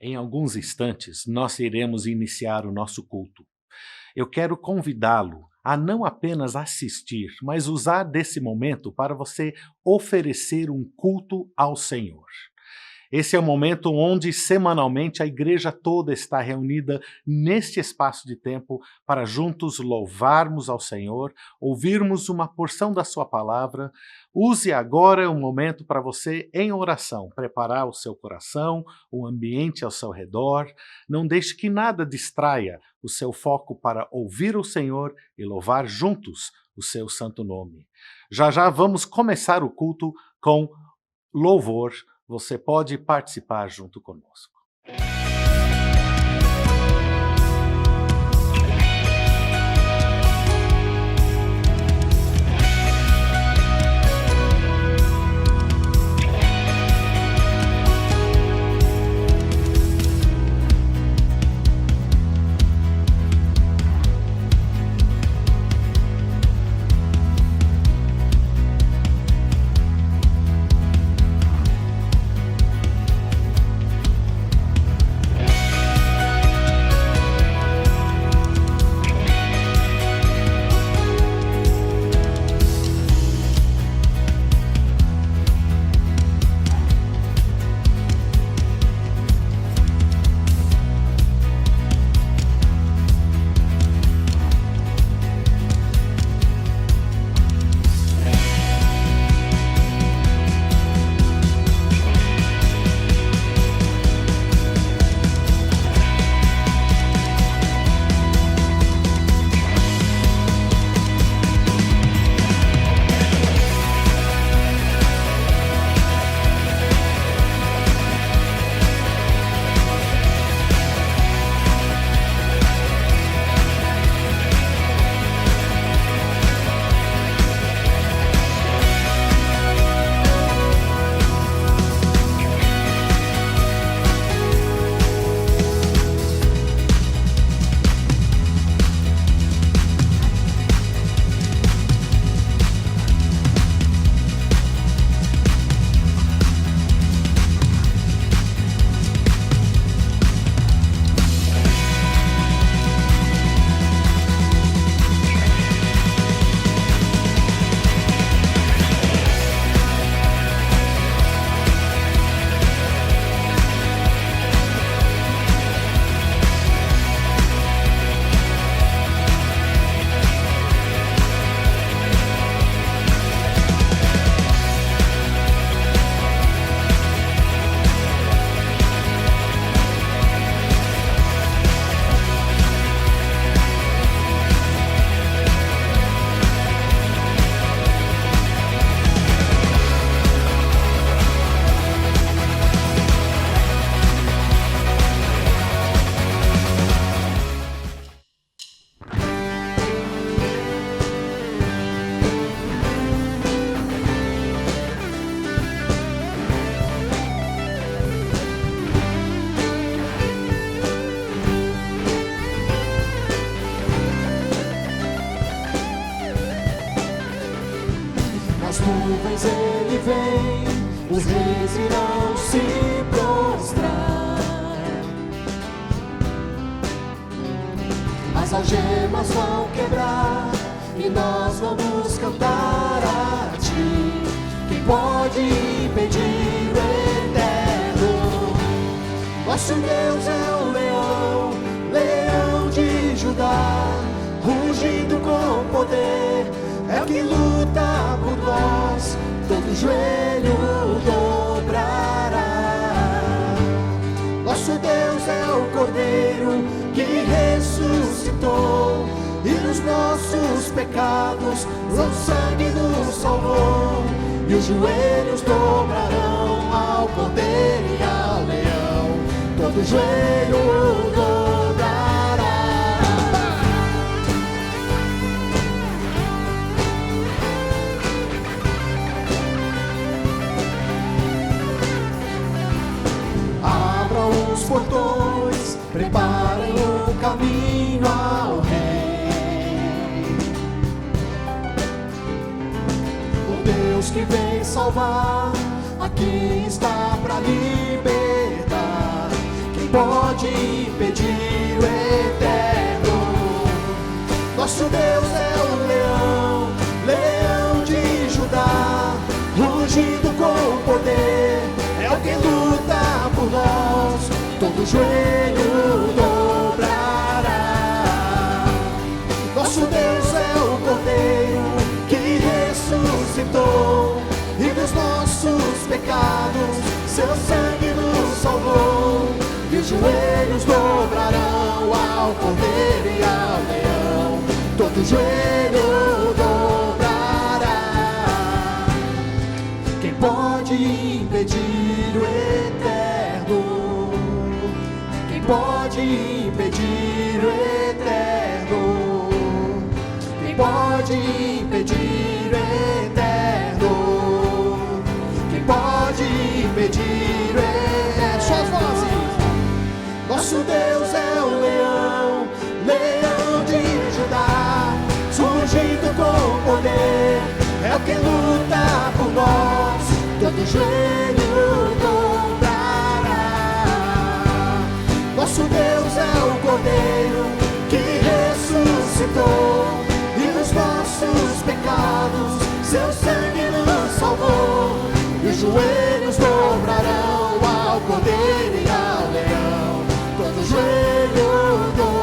Em alguns instantes, nós iremos iniciar o nosso culto. Eu quero convidá-lo a não apenas assistir, mas usar desse momento para você oferecer um culto ao Senhor. Esse é o momento onde semanalmente a igreja toda está reunida neste espaço de tempo para juntos louvarmos ao Senhor, ouvirmos uma porção da sua palavra. Use agora um momento para você, em oração, preparar o seu coração, o ambiente ao seu redor. Não deixe que nada distraia o seu foco para ouvir o Senhor e louvar juntos o seu santo nome. Já já vamos começar o culto com louvor. Você pode participar junto conosco. Nas nuvens ele vem, os reis irão se prostrar. As algemas vão quebrar e nós vamos cantar a ti. Quem pode impedir o eterno? Nosso Deus é o leão, leão de Judá, rugindo com poder, é o que luta por nós, todo joelho dobrará. Nosso Deus é o Cordeiro que ressuscitou, e nos nossos pecados o sangue nos salvou, e os joelhos dobrarão ao Cordeiro e ao Leão, todo joelho dobrará. Abram os portões, preparem o caminho ao Rei. O Deus que vem salvar, aqui está pra libertar. Quem pode impedir o eterno? Nosso Deus é o leão, leão de Judá, rugindo com poder, é o que luta por nós, todo joelho dobrará. Nosso Deus é o Cordeiro que ressuscitou, e dos nossos pecados seu sangue nos salvou, e os joelhos dobrarão ao Cordeiro e ao leão, todo joelho dobrará. Quem pode impedir o eterno? Quem pode impedir o eterno? Quem pode impedir o eterno? Quem pode impedir o eterno? Suas vozes. Nosso Deus é o leão, leão de Judá, surgindo com poder, é o que luta por nós, todo joelho dobrará. Nosso Deus é o Cordeiro que ressuscitou, e dos nossos pecados seu sangue nos salvou, e os joelhos dobrarão ao Cordeiro e ao leão, todo joelho dobrará.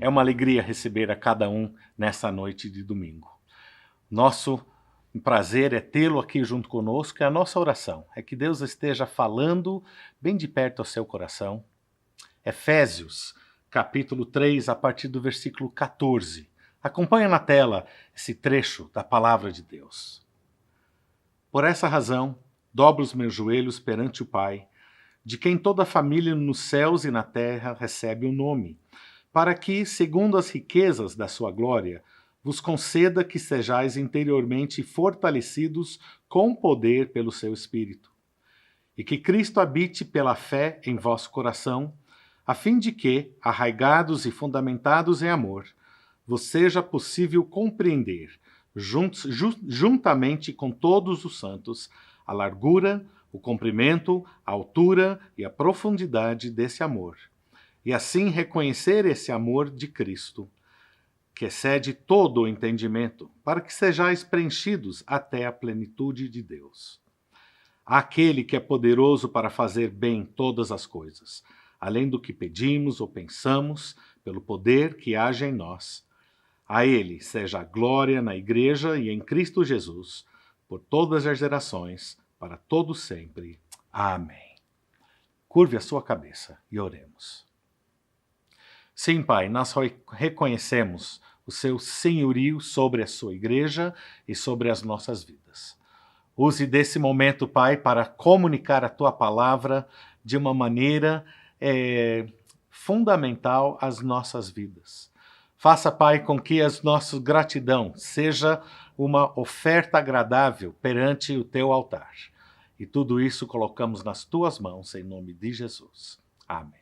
É uma alegria receber a cada um nessa noite de domingo. Nosso prazer é tê-lo aqui junto conosco, e a nossa oração é que Deus esteja falando bem de perto ao seu coração. Efésios, capítulo 3, a partir do versículo 14. Acompanha na tela esse trecho da palavra de Deus. Por essa razão, dobro os meus joelhos perante o Pai, de quem toda a família nos céus e na terra recebe o nome, para que, segundo as riquezas da sua glória, vos conceda que sejais interiormente fortalecidos com poder pelo seu Espírito, e que Cristo habite pela fé em vosso coração, a fim de que, arraigados e fundamentados em amor, vos seja possível compreender, juntamente com todos os santos, a largura, o comprimento, a altura e a profundidade desse amor, e assim reconhecer esse amor de Cristo, que excede todo o entendimento, para que sejais preenchidos até a plenitude de Deus. Aquele que é poderoso para fazer bem todas as coisas, além do que pedimos ou pensamos, pelo poder que age em nós. A Ele seja a glória na Igreja e em Cristo Jesus, por todas as gerações, para todo sempre. Amém. Curve a sua cabeça e oremos. Sim, Pai, nós reconhecemos o seu senhorio sobre a sua Igreja e sobre as nossas vidas. Use desse momento, Pai, para comunicar a tua palavra de uma maneira fundamental às nossas vidas. Faça, Pai, com que a nossa gratidão seja uma oferta agradável perante o teu altar. E tudo isso colocamos nas tuas mãos, em nome de Jesus. Amém.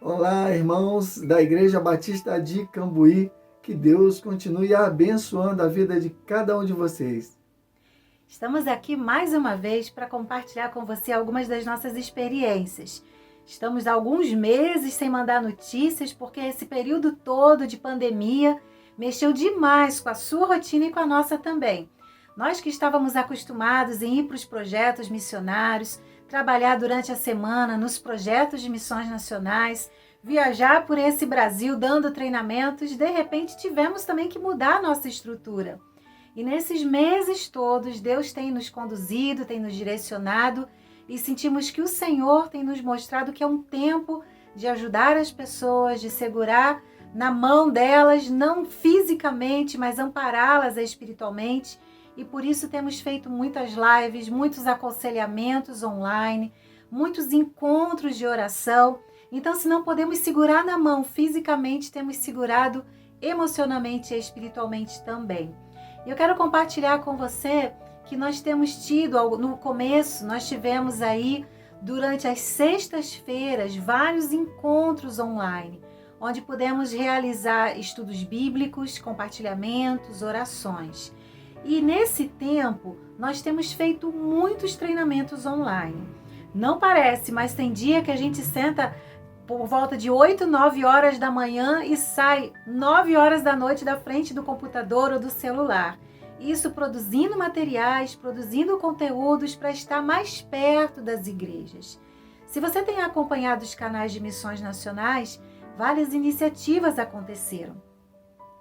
Olá, irmãos da Igreja Batista de Cambuí. Que Deus continue abençoando a vida de cada um de vocês. Estamos aqui mais uma vez para compartilhar com você algumas das nossas experiências. Estamos há alguns meses sem mandar notícias porque esse período todo de pandemia mexeu demais com a sua rotina e com a nossa também. Nós que estávamos acostumados em ir para os projetos missionários, trabalhar durante a semana nos projetos de missões nacionais, viajar por esse Brasil dando treinamentos, de repente tivemos também que mudar a nossa estrutura. E nesses meses todos, Deus tem nos conduzido, tem nos direcionado e sentimos que o Senhor tem nos mostrado que é um tempo de ajudar as pessoas, de segurar na mão delas, não fisicamente, mas ampará-las espiritualmente. E por isso temos feito muitas lives, muitos aconselhamentos online, muitos encontros de oração. Então, se não podemos segurar na mão fisicamente, temos segurado emocionalmente e espiritualmente também. Eu quero compartilhar com você que nós temos tido, no começo, nós tivemos aí, durante as sextas-feiras, vários encontros online, onde pudemos realizar estudos bíblicos, compartilhamentos, orações. E nesse tempo, nós temos feito muitos treinamentos online. Não parece, mas tem dia que a gente senta por volta de 8, 9 horas da manhã e sai 9 horas da noite da frente do computador ou do celular. Isso produzindo materiais, produzindo conteúdos para estar mais perto das igrejas. Se você tem acompanhado os canais de missões nacionais, várias iniciativas aconteceram.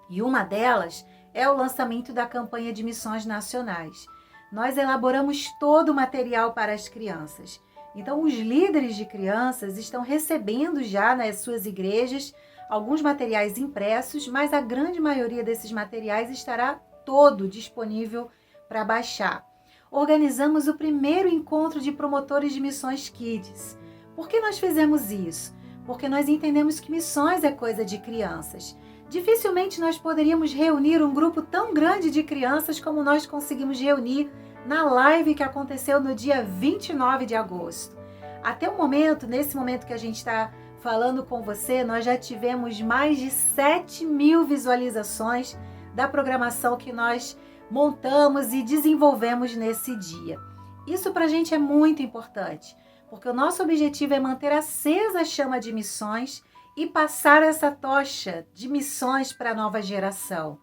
E uma delas é o lançamento da campanha de missões nacionais. Nós elaboramos todo o material para as crianças. Então, os líderes de crianças estão recebendo já nas suas igrejas alguns materiais impressos, mas a grande maioria desses materiais estará todo disponível para baixar. Organizamos o primeiro encontro de promotores de missões Kids. Por que nós fizemos isso? Porque nós entendemos que missões é coisa de crianças. Dificilmente nós poderíamos reunir um grupo tão grande de crianças como nós conseguimos reunir na live que aconteceu no dia 29 de agosto. Até o momento, nesse momento que a gente está falando com você, nós já tivemos mais de 7.000 visualizações da programação que nós montamos e desenvolvemos nesse dia. Isso para a gente é muito importante, porque o nosso objetivo é manter acesa a chama de missões e passar essa tocha de missões para a nova geração.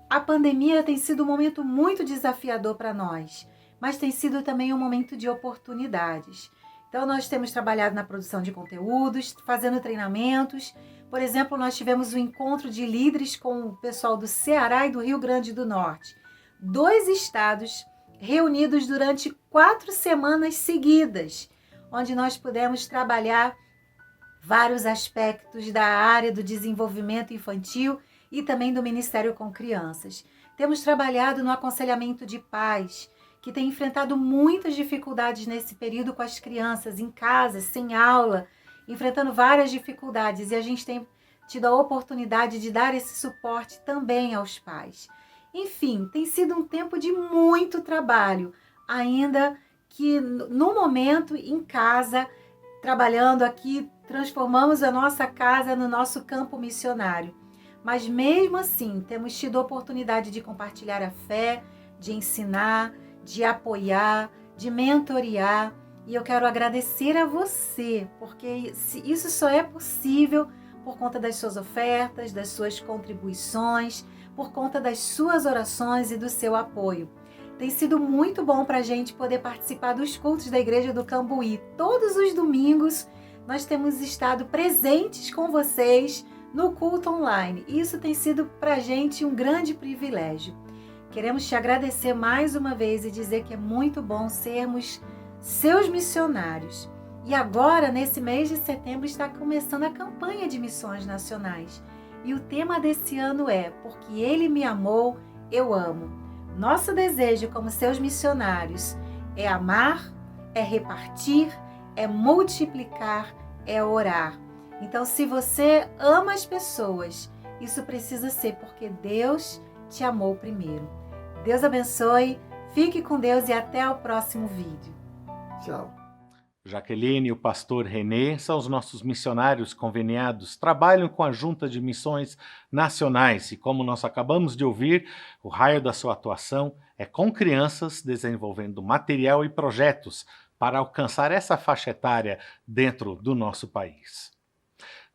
A pandemia tem sido um momento muito desafiador para nós, mas tem sido também um momento de oportunidades. Então, nós temos trabalhado na produção de conteúdos, fazendo treinamentos. Por exemplo, nós tivemos um encontro de líderes com o pessoal do Ceará e do Rio Grande do Norte. 2 estados reunidos durante 4 semanas seguidas, onde nós pudemos trabalhar vários aspectos da área do desenvolvimento infantil e também do Ministério com Crianças. Temos trabalhado no aconselhamento de pais, que têm enfrentado muitas dificuldades nesse período com as crianças, em casa, sem aula, enfrentando várias dificuldades, e a gente tem tido a oportunidade de dar esse suporte também aos pais. Enfim, tem sido um tempo de muito trabalho, ainda que no momento em casa, trabalhando aqui, transformamos a nossa casa no nosso campo missionário. Mas mesmo assim, temos tido a oportunidade de compartilhar a fé, de ensinar, de apoiar, de mentorear. E eu quero agradecer a você, porque isso só é possível por conta das suas ofertas, das suas contribuições, por conta das suas orações e do seu apoio. Tem sido muito bom para a gente poder participar dos cultos da Igreja do Cambuí. Todos os domingos nós temos estado presentes com vocês no culto online. Isso tem sido para a gente um grande privilégio. Queremos te agradecer mais uma vez e dizer que é muito bom sermos seus missionários. E agora, nesse mês de setembro, está começando a campanha de missões nacionais. E o tema desse ano é Porque Ele me amou, eu amo. Nosso desejo como seus missionários é amar, é repartir, é multiplicar, é orar. Então, se você ama as pessoas, isso precisa ser porque Deus te amou primeiro. Deus abençoe, fique com Deus e até o próximo vídeo. Tchau. Jaqueline e o pastor Renê são os nossos missionários conveniados, trabalham com a Junta de Missões Nacionais e, como nós acabamos de ouvir, o raio da sua atuação é com crianças, desenvolvendo material e projetos para alcançar essa faixa etária dentro do nosso país.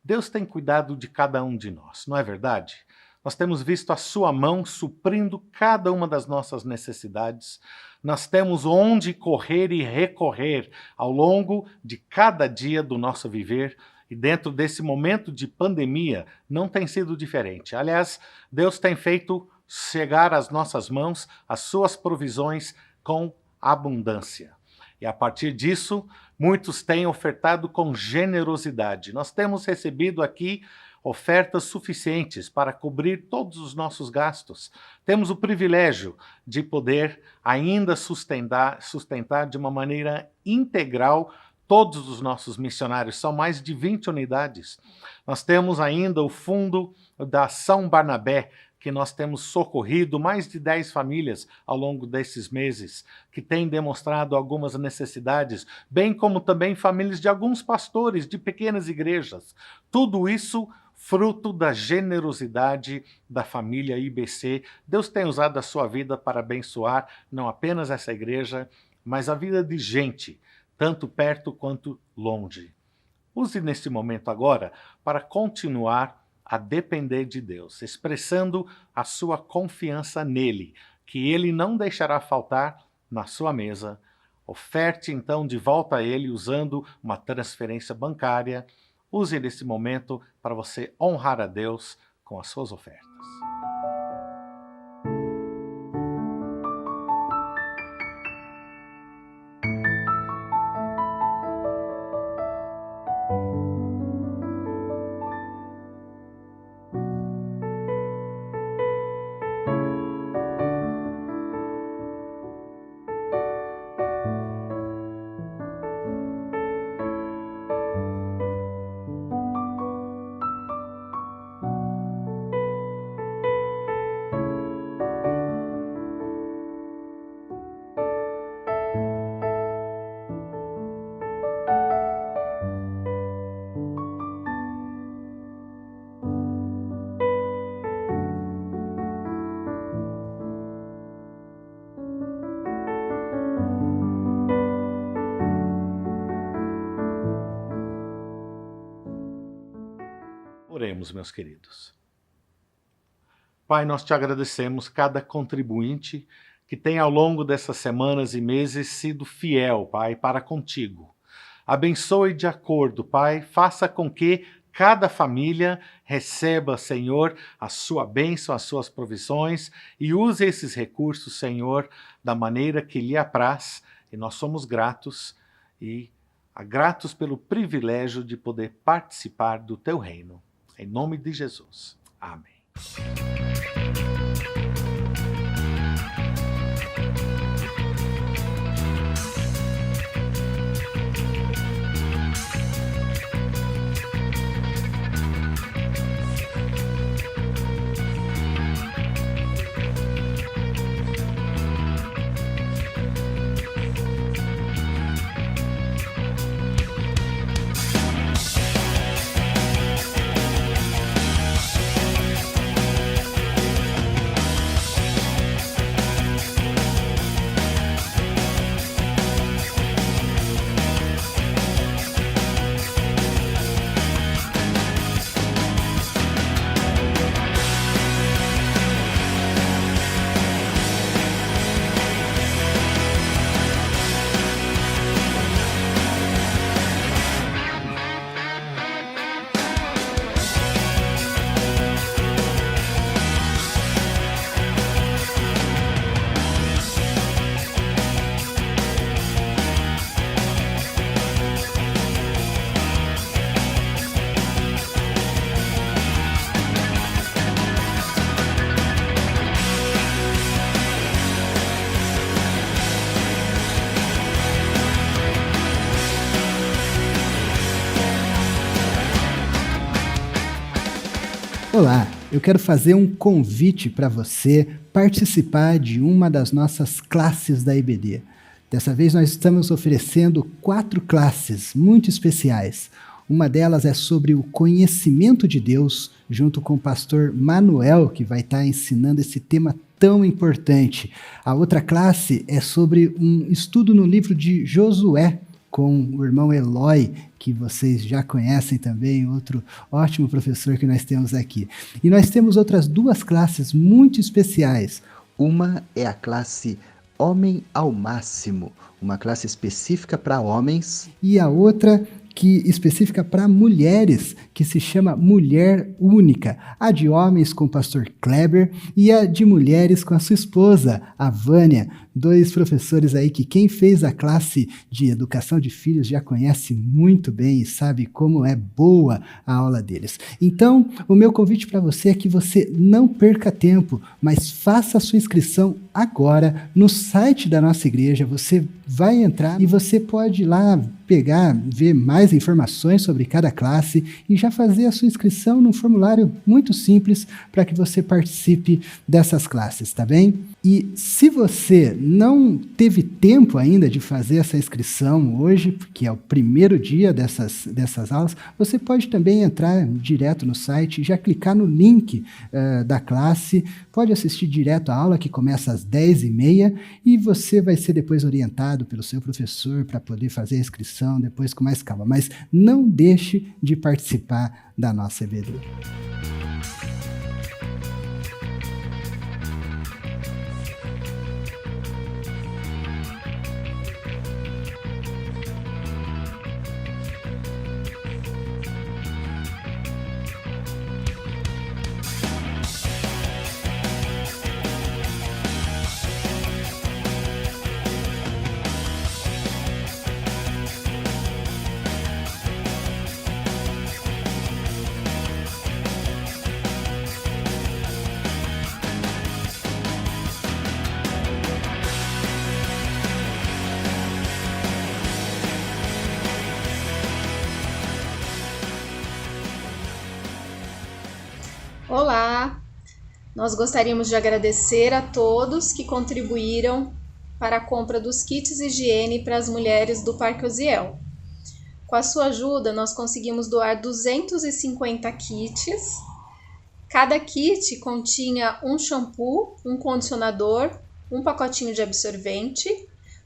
Deus tem cuidado de cada um de nós, não é verdade? Nós temos visto a sua mão suprindo cada uma das nossas necessidades. Nós temos onde correr e recorrer ao longo de cada dia do nosso viver. E dentro desse momento de pandemia não tem sido diferente. Aliás, Deus tem feito chegar às nossas mãos as suas provisões com abundância. E a partir disso, muitos têm ofertado com generosidade. Nós temos recebido aqui ofertas suficientes para cobrir todos os nossos gastos. Temos o privilégio de poder ainda sustentar de uma maneira integral todos os nossos missionários. São mais de 20 unidades. Nós temos ainda o fundo da São Barnabé, que nós temos socorrido mais de 10 famílias ao longo desses meses, que têm demonstrado algumas necessidades, bem como também famílias de alguns pastores de pequenas igrejas. Tudo isso fruto da generosidade da família IBC. Deus tem usado a sua vida para abençoar não apenas essa igreja, mas a vida de gente, tanto perto quanto longe. Use neste momento agora para continuar a depender de Deus, expressando a sua confiança nele, que ele não deixará faltar na sua mesa. Oferte então de volta a ele usando uma transferência bancária. Use nesse momento para você honrar a Deus com as suas ofertas. Oremos, meus queridos. Pai, nós te agradecemos cada contribuinte que tem ao longo dessas semanas e meses sido fiel, Pai, para contigo. Abençoe de acordo, Pai, faça com que cada família receba, Senhor, a sua bênção, as suas provisões e use esses recursos, Senhor, da maneira que lhe apraz. E nós somos gratos gratos pelo privilégio de poder participar do teu reino. Em nome de Jesus. Amém. Olá, eu quero fazer um convite para você participar de uma das nossas classes da IBD. Dessa vez nós estamos oferecendo 4 classes muito especiais. Uma delas é sobre o conhecimento de Deus, junto com o pastor Manuel, que vai estar ensinando esse tema tão importante. A outra classe é sobre um estudo no livro de Josué, com o irmão Eloy, que vocês já conhecem também, outro ótimo professor que nós temos aqui. E nós temos outras 2 classes muito especiais. Uma é a classe Homem ao Máximo, uma classe específica para homens. E a outra específica para mulheres, que se chama Mulher Única. A de homens com o pastor Kleber e a de mulheres com a sua esposa, a Vânia. 2 professores aí que quem fez a classe de educação de filhos já conhece muito bem e sabe como é boa a aula deles. Então, o meu convite para você é que você não perca tempo, mas faça a sua inscrição agora no site da nossa igreja. Você vai entrar e você pode ir lá ver mais informações sobre cada classe e já fazer a sua inscrição num formulário muito simples para que você participe dessas classes, tá bem? E se você não teve tempo ainda de fazer essa inscrição hoje, porque é o primeiro dia dessas aulas, você pode também entrar direto no site, já clicar no link da classe, pode assistir direto à aula que começa às 10h30 e você vai ser depois orientado pelo seu professor para poder fazer a inscrição depois com mais calma. Mas não deixe de participar da nossa EBD. Olá! Nós gostaríamos de agradecer a todos que contribuíram para a compra dos kits higiene para as mulheres do Parque Osiel. Com a sua ajuda, nós conseguimos doar 250 kits. Cada kit continha um shampoo, um condicionador, um pacotinho de absorvente,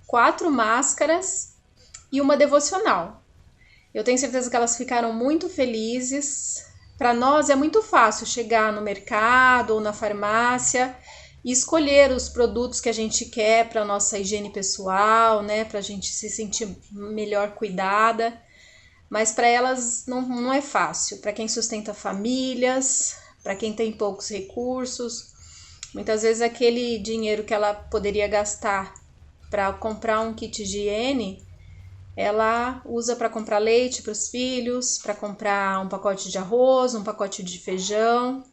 4 máscaras e uma devocional. Eu tenho certeza que elas ficaram muito felizes. Para nós é muito fácil chegar no mercado ou na farmácia e escolher os produtos que a gente quer para a nossa higiene pessoal, né, para a gente se sentir melhor cuidada. Mas para elas não é fácil. Para quem sustenta famílias, para quem tem poucos recursos, muitas vezes aquele dinheiro que ela poderia gastar para comprar um kit de higiene, ela usa para comprar leite para os filhos, para comprar um pacote de arroz, um pacote de feijão.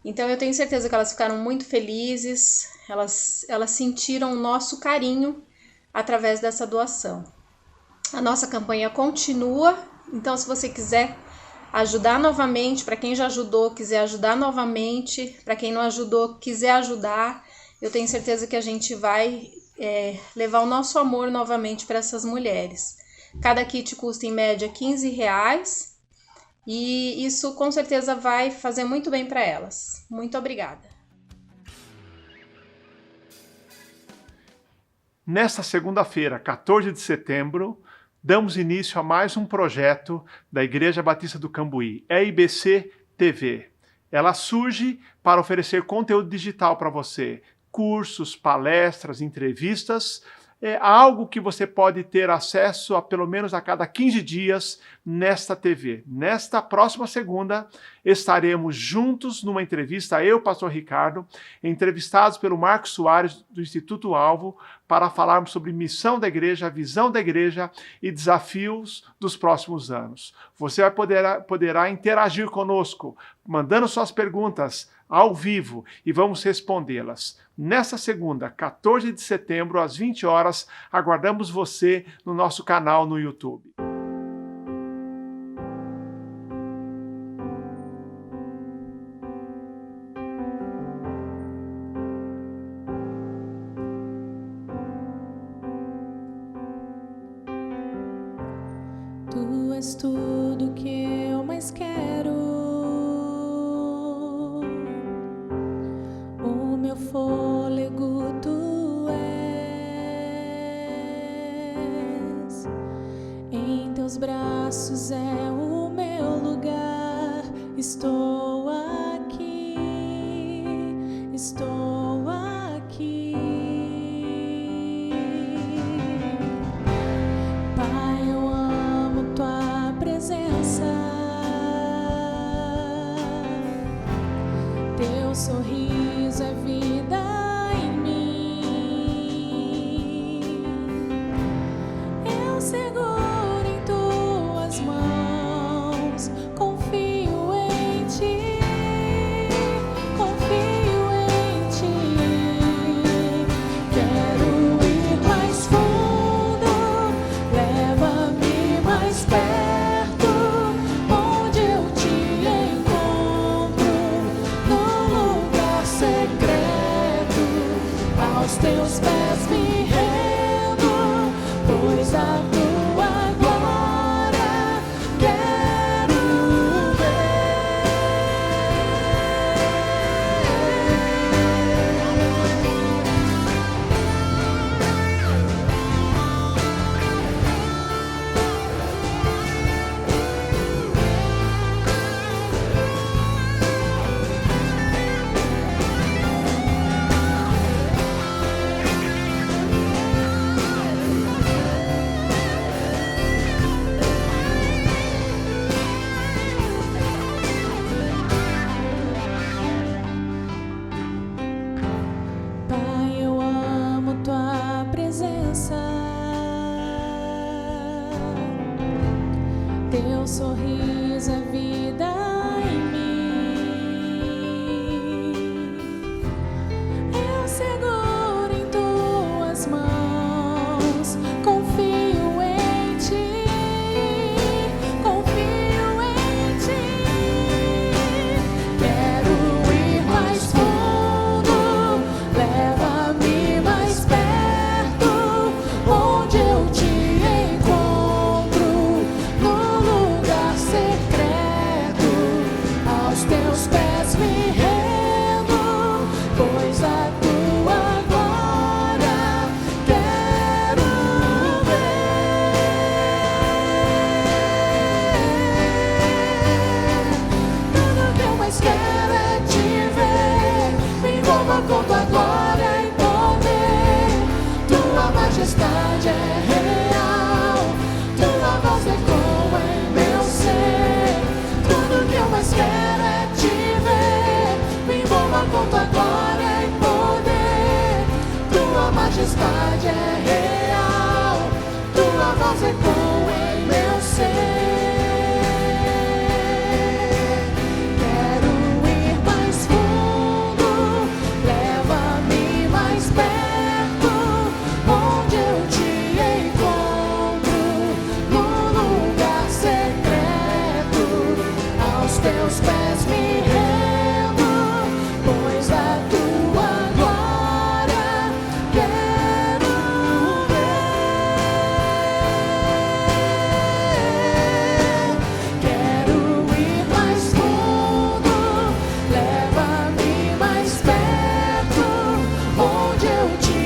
Então eu tenho certeza que elas ficaram muito felizes, elas sentiram o nosso carinho através dessa doação. A nossa campanha continua, então se você quiser ajudar novamente, para quem já ajudou, quiser ajudar novamente, para quem não ajudou, quiser ajudar, eu tenho certeza que a gente vai levar o nosso amor novamente para essas mulheres. Cada kit custa em média R$15 e isso com certeza vai fazer muito bem para elas. Muito obrigada. Nesta segunda-feira, 14 de setembro, damos início a mais um projeto da Igreja Batista do Cambuí, EIBC TV. Ela surge para oferecer conteúdo digital para você, cursos, palestras, entrevistas, algo que você pode ter acesso a pelo menos a cada 15 dias nesta TV. Nesta próxima segunda, estaremos juntos numa entrevista, eu, pastor Ricardo, entrevistados pelo Marcos Soares, do Instituto Alvo, para falarmos sobre missão da igreja, visão da igreja e desafios dos próximos anos. Você poderá interagir conosco, mandando suas perguntas ao vivo e vamos respondê-las. Nesta segunda, 14 de setembro, às 20 horas, aguardamos você no nosso canal no YouTube. Tu és tudo que eu mais quero. O meu fôlego tu és. Em teus braços é o meu lugar. Estou aqui. Estou aqui. Pai, eu amo tua presença. Teu sorriso é vida em mim. Eu seguro em tuas mãos. Confio em ti. Confio em ti. Quero ir mais fundo. Leva-me mais perto. Onde eu te encontro. No lugar secreto. Aos teus pés me rendo. Pois a tua glória quero Pai, eu amo tua presença. Teu sorriso é vida em mim. Eu seguro em tuas mãos. Confio em ti. Confio em ti. Quero ir mais fundo. Leva-me mais perto. Onde eu te encontro. No lugar secreto. tua majestade é real, tua voz ecoa em meu ser. Quero ir mais fundo, leva-me mais perto, onde eu te encontro, no lugar secreto, aos teus pés me rendo, pois a tua glória quero ver. Quero ir mais fundo, leva-me mais perto, onde eu te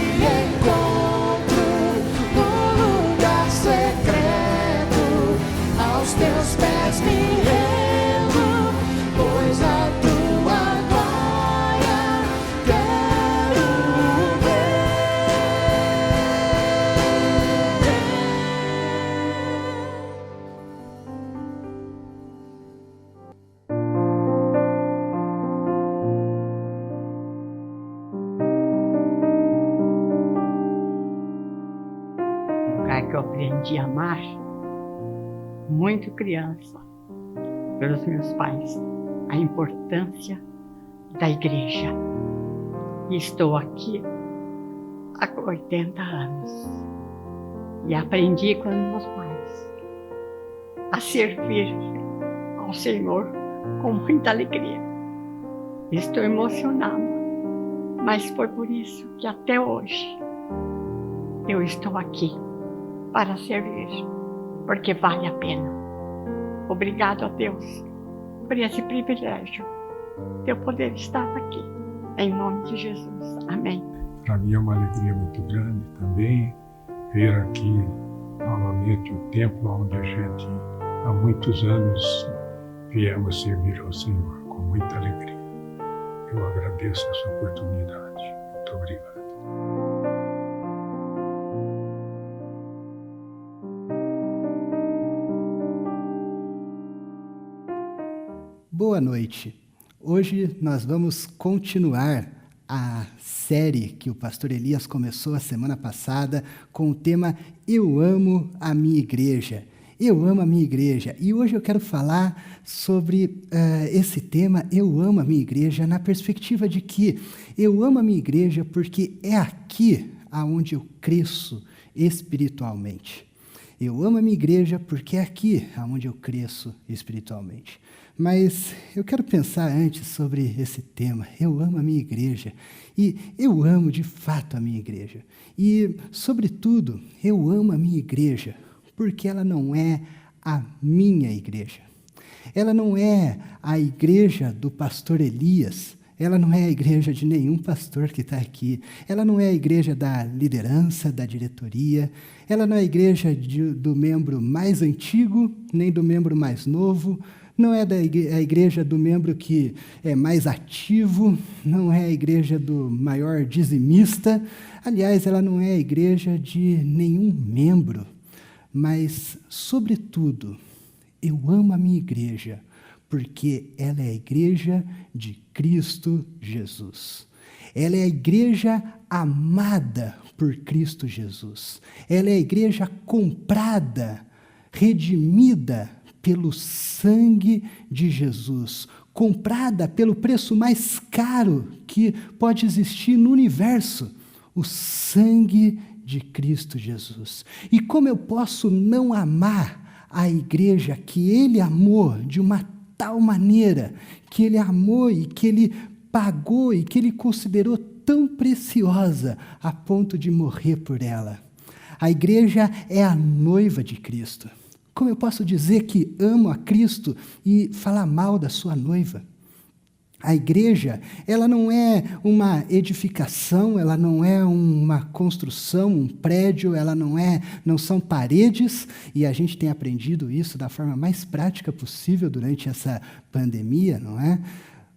encontro, no lugar secreto, aos teus pés me rendo, pois a tua glória quero ver. Lugar que eu aprendi a amar muito criança, pelos meus pais, a importância da igreja. E estou aqui há 80 anos. E aprendi com meus pais a servir ao Senhor com muita alegria. Estou emocionada, mas foi por isso que até hoje eu estou aqui para servir, porque vale a pena. Obrigado a Deus por esse privilégio de eu poder estar aqui, em nome de Jesus. Amém. Para mim é uma alegria muito grande também ver aqui novamente o templo onde a gente há muitos anos viemos servir ao Senhor com muita alegria. Eu agradeço essa oportunidade. Muito obrigado. Boa noite. Hoje nós vamos continuar a série que o pastor Elias começou a semana passada com o tema Eu Amo a Minha Igreja. Eu amo a minha igreja. E hoje eu quero falar sobre esse tema, Eu Amo a Minha Igreja, na perspectiva de que eu amo a minha igreja porque é aqui aonde eu cresço espiritualmente. Eu amo a minha igreja porque é aqui aonde eu cresço espiritualmente. Mas eu quero pensar antes sobre esse tema. Eu amo a minha igreja. E eu amo de fato a minha igreja. E, sobretudo, eu amo a minha igreja porque ela não é a minha igreja. Ela não é a igreja do pastor Elias. Ela não é a igreja de nenhum pastor que está aqui. Ela não é a igreja da liderança, da diretoria. Ela não é a igreja do membro mais antigo, nem do membro mais novo. Não é a igreja do membro que é mais ativo, não é a igreja do maior dizimista. Aliás, ela não é a igreja de nenhum membro. Mas, sobretudo, eu amo a minha igreja porque ela é a igreja de Cristo Jesus. Ela é a igreja amada por Cristo Jesus. Ela é a igreja comprada, redimida pelo sangue de Jesus, comprada pelo preço mais caro que pode existir no universo, o sangue de Cristo Jesus. E como eu posso não amar a igreja que Ele amou de uma tal maneira, que Ele amou e que Ele pagou e que Ele considerou tão preciosa a ponto de morrer por ela? A igreja é a noiva de Cristo. Como eu posso dizer que amo a Cristo e falar mal da sua noiva? A igreja, ela não é uma edificação, ela não é uma construção, um prédio, não são paredes, e a gente tem aprendido isso da forma mais prática possível durante essa pandemia, não é?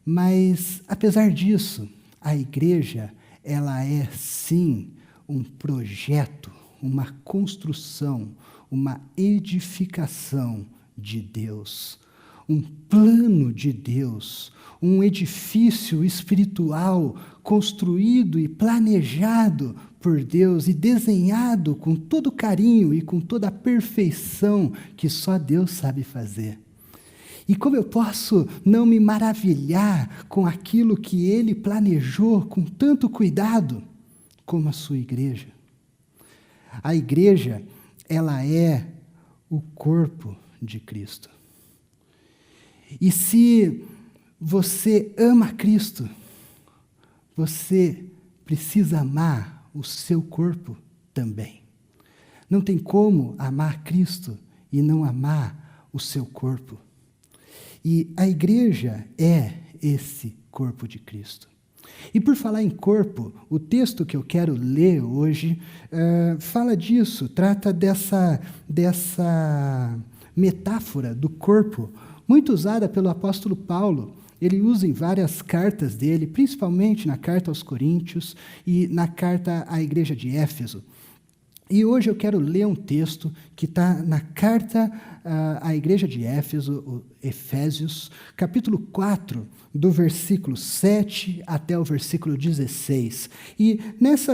Mas, apesar disso, a igreja, ela é sim um projeto, uma construção, uma edificação de Deus, um plano de Deus, um edifício espiritual construído e planejado por Deus e desenhado com todo carinho e com toda a perfeição que só Deus sabe fazer. E como eu posso não me maravilhar com aquilo que Ele planejou com tanto cuidado, como a sua igreja? A igreja, ela é o corpo de Cristo. E se você ama Cristo, você precisa amar o seu corpo também. Não tem como amar Cristo e não amar o seu corpo. E a igreja é esse corpo de Cristo. E por falar em corpo, o texto que eu quero ler hoje fala disso, trata dessa metáfora do corpo, muito usada pelo apóstolo Paulo. Ele usa em várias cartas dele, principalmente na carta aos Coríntios e na carta à igreja de Éfeso. E hoje eu quero ler um texto que está na carta à igreja de Éfeso, Efésios, capítulo 4, do versículo 7 até o versículo 16. E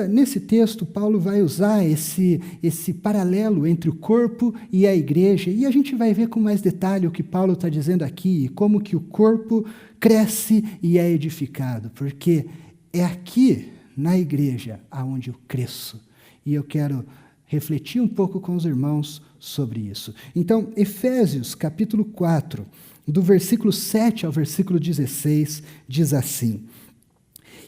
nesse texto, Paulo vai usar esse paralelo entre o corpo e a igreja, e a gente vai ver com mais detalhe o que Paulo está dizendo aqui, e como que o corpo cresce e é edificado, porque é aqui, na igreja, aonde eu cresço. E eu quero refletir um pouco com os irmãos sobre isso. Então, Efésios, capítulo 4, do versículo 7 ao versículo 16, diz assim: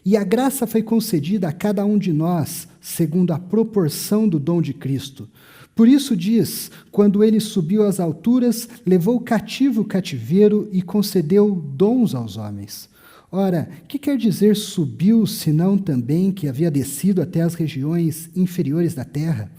E a graça foi concedida a cada um de nós, segundo a proporção do dom de Cristo. Por isso diz, quando ele subiu às alturas, levou cativo o cativeiro e concedeu dons aos homens. Ora, que quer dizer subiu, senão também que havia descido até as regiões inferiores da terra?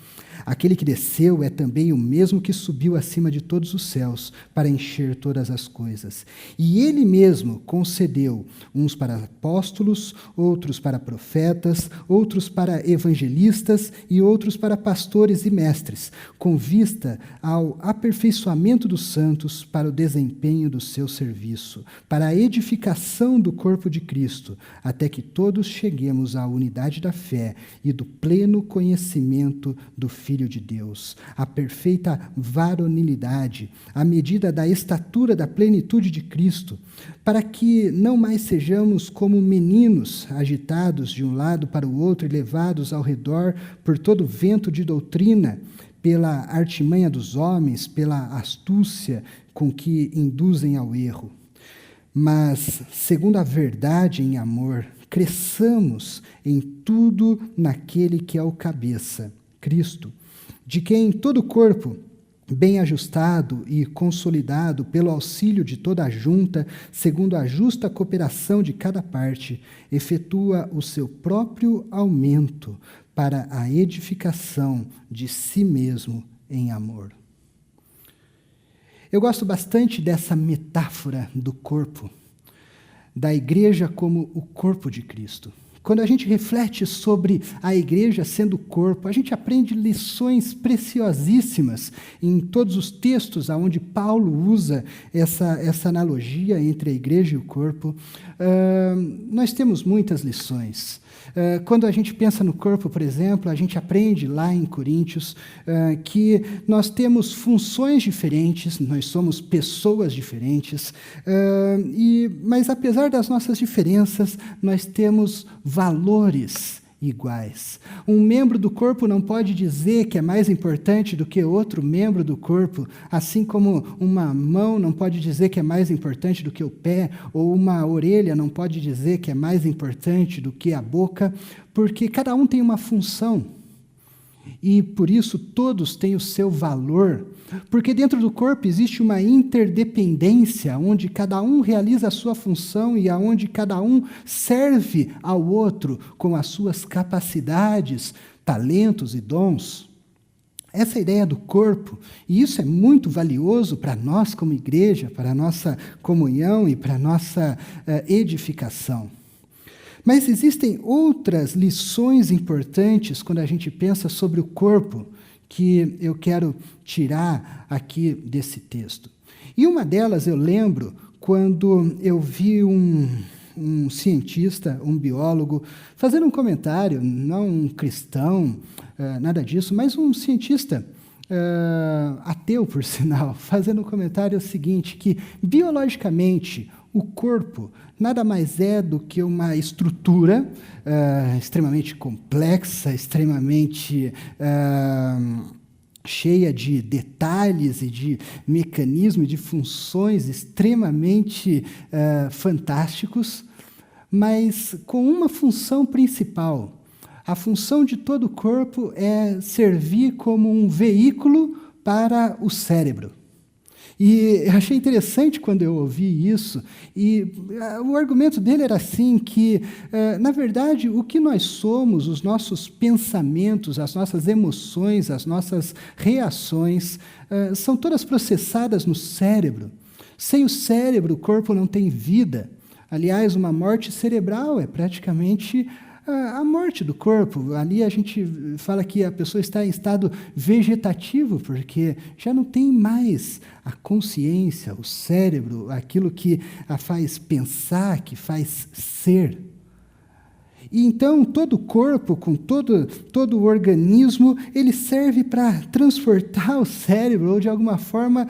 Aquele que desceu é também o mesmo que subiu acima de todos os céus para encher todas as coisas. E ele mesmo concedeu uns para apóstolos, outros para profetas, outros para evangelistas e outros para pastores e mestres, com vista ao aperfeiçoamento dos santos para o desempenho do seu serviço, para a edificação do corpo de Cristo, até que todos cheguemos à unidade da fé e do pleno conhecimento do Filho de Deus, a perfeita varonilidade, à medida da estatura da plenitude de Cristo, para que não mais sejamos como meninos, agitados de um lado para o outro e levados ao redor por todo vento de doutrina, pela artimanha dos homens, pela astúcia com que induzem ao erro. Mas, segundo a verdade em amor, cresçamos em tudo naquele que é o cabeça, Cristo, de quem todo o corpo, bem ajustado e consolidado pelo auxílio de toda a junta, segundo a justa cooperação de cada parte, efetua o seu próprio aumento para a edificação de si mesmo em amor. Eu gosto bastante dessa metáfora do corpo, da igreja como o corpo de Cristo. Quando a gente reflete sobre a igreja sendo corpo, a gente aprende lições preciosíssimas em todos os textos onde Paulo usa essa analogia entre a igreja e o corpo. Nós temos muitas lições. Quando a gente pensa no corpo, por exemplo, a gente aprende lá em Coríntios que nós temos funções diferentes, nós somos pessoas diferentes, mas apesar das nossas diferenças, nós temos valores iguais. Um membro do corpo não pode dizer que é mais importante do que outro membro do corpo, assim como uma mão não pode dizer que é mais importante do que o pé, ou uma orelha não pode dizer que é mais importante do que a boca, porque cada um tem uma função. E por isso todos têm o seu valor, porque dentro do corpo existe uma interdependência, onde cada um realiza a sua função e aonde cada um serve ao outro com as suas capacidades, talentos e dons. Essa é a ideia do corpo, e isso é muito valioso para nós como igreja, para a nossa comunhão e para a nossa edificação. Mas existem outras lições importantes quando a gente pensa sobre o corpo, que eu quero tirar aqui desse texto. E uma delas eu lembro quando eu vi um um cientista, um biólogo, fazendo um comentário, não um cristão, nada disso, mas um cientista ateu, por sinal, fazendo um comentário seguinte, que biologicamente o corpo nada mais é do que uma estrutura extremamente complexa, extremamente cheia de detalhes e de mecanismos e de funções extremamente fantásticos, mas com uma função principal. A função de todo o corpo é servir como um veículo para o cérebro. E eu achei interessante quando eu ouvi isso, e o argumento dele era assim, que, na verdade, o que nós somos, os nossos pensamentos, as nossas emoções, as nossas reações, são todas processadas no cérebro. Sem o cérebro, o corpo não tem vida. Aliás, uma morte cerebral é praticamente a morte do corpo. Ali a gente fala que a pessoa está em estado vegetativo, porque já não tem mais a consciência, o cérebro, aquilo que a faz pensar, que faz ser. E então todo o corpo, com todo o organismo, ele serve para transportar o cérebro, ou de alguma forma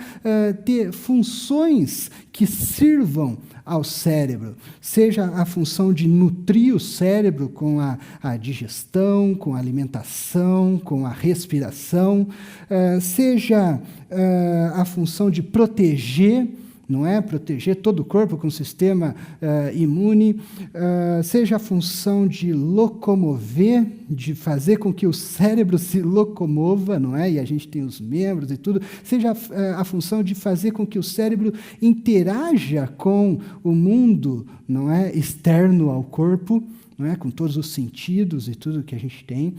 ter funções que sirvam ao cérebro, seja a função de nutrir o cérebro com a digestão, com a alimentação, com a respiração, seja a função de proteger, não é? Proteger todo o corpo com o sistema imune, seja a função de locomover, de fazer com que o cérebro se locomova, não é? E a gente tem os membros e tudo, seja a função de fazer com que o cérebro interaja com o mundo, não é? Externo ao corpo, não é? Com todos os sentidos e tudo que a gente tem,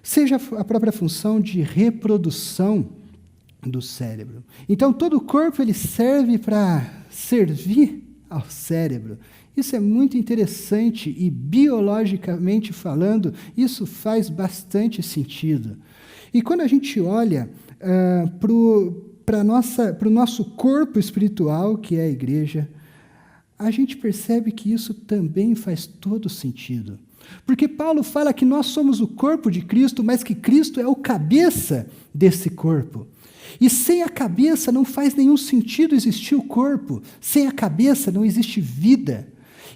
seja a própria função de reprodução do cérebro. Então, todo o corpo ele serve para servir ao cérebro. Isso é muito interessante e, biologicamente falando, isso faz bastante sentido. E quando a gente olha para o nosso corpo espiritual, que é a igreja, a gente percebe que isso também faz todo sentido. Porque Paulo fala que nós somos o corpo de Cristo, mas que Cristo é o cabeça desse corpo. E sem a cabeça não faz nenhum sentido existir o corpo. Sem a cabeça não existe vida.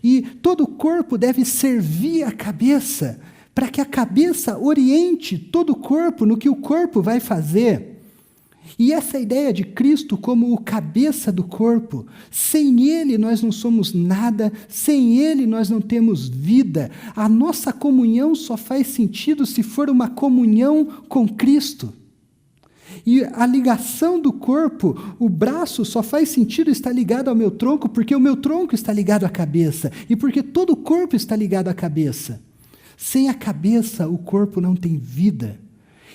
E todo o corpo deve servir a cabeça, para que a cabeça oriente todo o corpo no que o corpo vai fazer. E essa ideia de Cristo como o cabeça do corpo, sem Ele nós não somos nada, sem Ele nós não temos vida. A nossa comunhão só faz sentido se for uma comunhão com Cristo. E a ligação do corpo, o braço só faz sentido estar ligado ao meu tronco porque o meu tronco está ligado à cabeça e porque todo o corpo está ligado à cabeça. Sem a cabeça, o corpo não tem vida.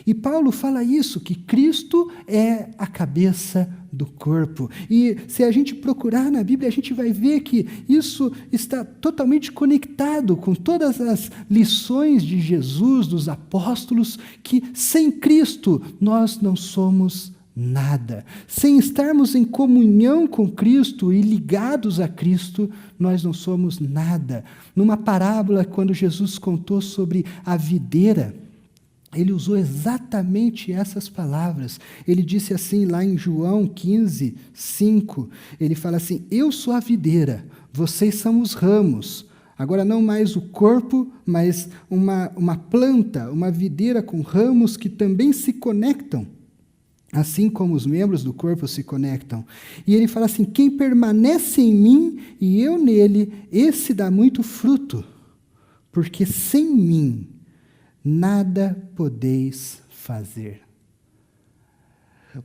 E Paulo fala isso, que Cristo é a cabeça do corpo. E se a gente procurar na Bíblia, a gente vai ver que isso está totalmente conectado com todas as lições de Jesus, dos apóstolos, que sem Cristo nós não somos nada. Sem estarmos em comunhão com Cristo e ligados a Cristo, nós não somos nada. Numa parábola, quando Jesus contou sobre a videira, ele usou exatamente essas palavras. Ele disse assim, lá em João 15, 5, ele fala assim, eu sou a videira, vocês são os ramos. Agora não mais o corpo, mas uma planta, uma videira com ramos que também se conectam, assim como os membros do corpo se conectam. E ele fala assim, quem permanece em mim e eu nele, esse dá muito fruto, porque sem mim nada podeis fazer.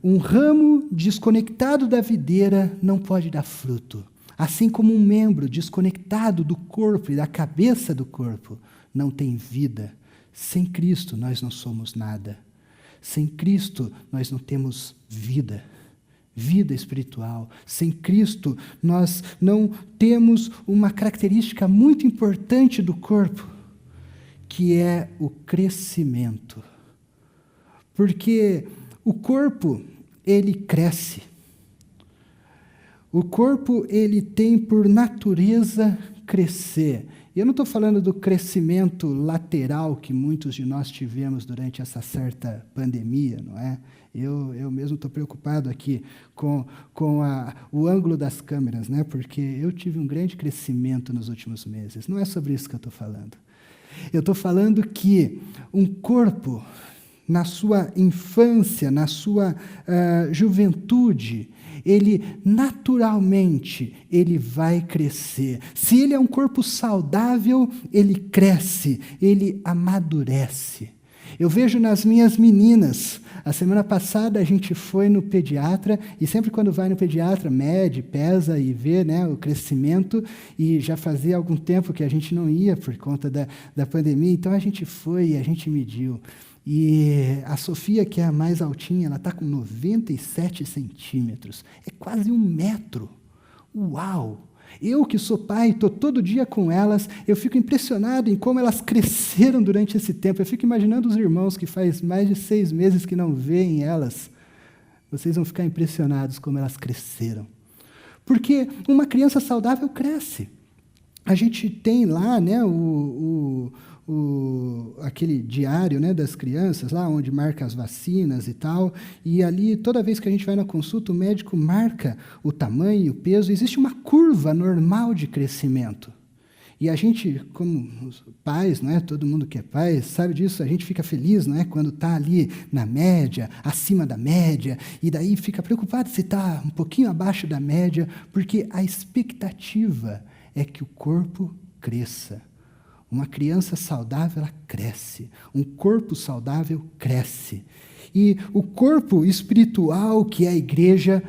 Um ramo desconectado da videira não pode dar fruto, assim como um membro desconectado do corpo e da cabeça do corpo não tem vida. Sem Cristo nós não somos nada. Sem Cristo nós não temos vida. Vida espiritual. Sem Cristo nós não temos uma característica muito importante do corpo, que é o crescimento. Porque o corpo, ele cresce. O corpo, ele tem por natureza crescer. Eu não estou falando do crescimento lateral que muitos de nós tivemos durante essa certa pandemia, não é? Eu mesmo estou preocupado aqui com o ângulo das câmeras, né? Porque eu tive um grande crescimento nos últimos meses. Não é sobre isso que eu estou falando. Eu estou falando que um corpo, na sua infância, na sua juventude, ele naturalmente ele vai crescer. Se ele é um corpo saudável, ele cresce, ele amadurece. Eu vejo nas minhas meninas. A semana passada a gente foi no pediatra, e sempre quando vai no pediatra, mede, pesa e vê, né, o crescimento, e já fazia algum tempo que a gente não ia por conta da pandemia, então a gente foi e a gente mediu. E a Sofia, que é a mais altinha, ela está com 97 centímetros. É quase 1 metro. Uau! Eu, que sou pai, estou todo dia com elas, eu fico impressionado em como elas cresceram durante esse tempo. Eu fico imaginando os irmãos que faz mais de 6 meses que não veem elas. Vocês vão ficar impressionados como elas cresceram. Porque uma criança saudável cresce. A gente tem lá, né, aquele diário, né, das crianças, lá onde marca as vacinas e tal, e ali, toda vez que a gente vai na consulta, o médico marca o tamanho, o peso, existe uma curva normal de crescimento. E a gente, como pais, não é? Todo mundo que é pai sabe disso, a gente fica feliz, não é? Quando está ali na média, acima da média, e daí fica preocupado se está um pouquinho abaixo da média, porque a expectativa é que o corpo cresça. Uma criança saudável, ela cresce. Um corpo saudável cresce. E o corpo espiritual, que é a igreja,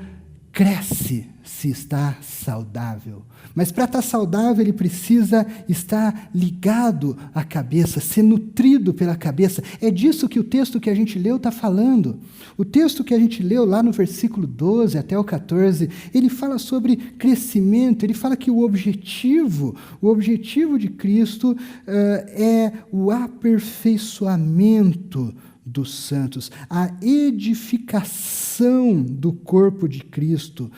cresce se está saudável. Mas para estar saudável, ele precisa estar ligado à cabeça, ser nutrido pela cabeça. É disso que o texto que a gente leu está falando. O texto que a gente leu lá no versículo 12 até o 14, ele fala sobre crescimento, ele fala que o objetivo de Cristo é o aperfeiçoamento dos santos, a edificação do corpo de Cristo,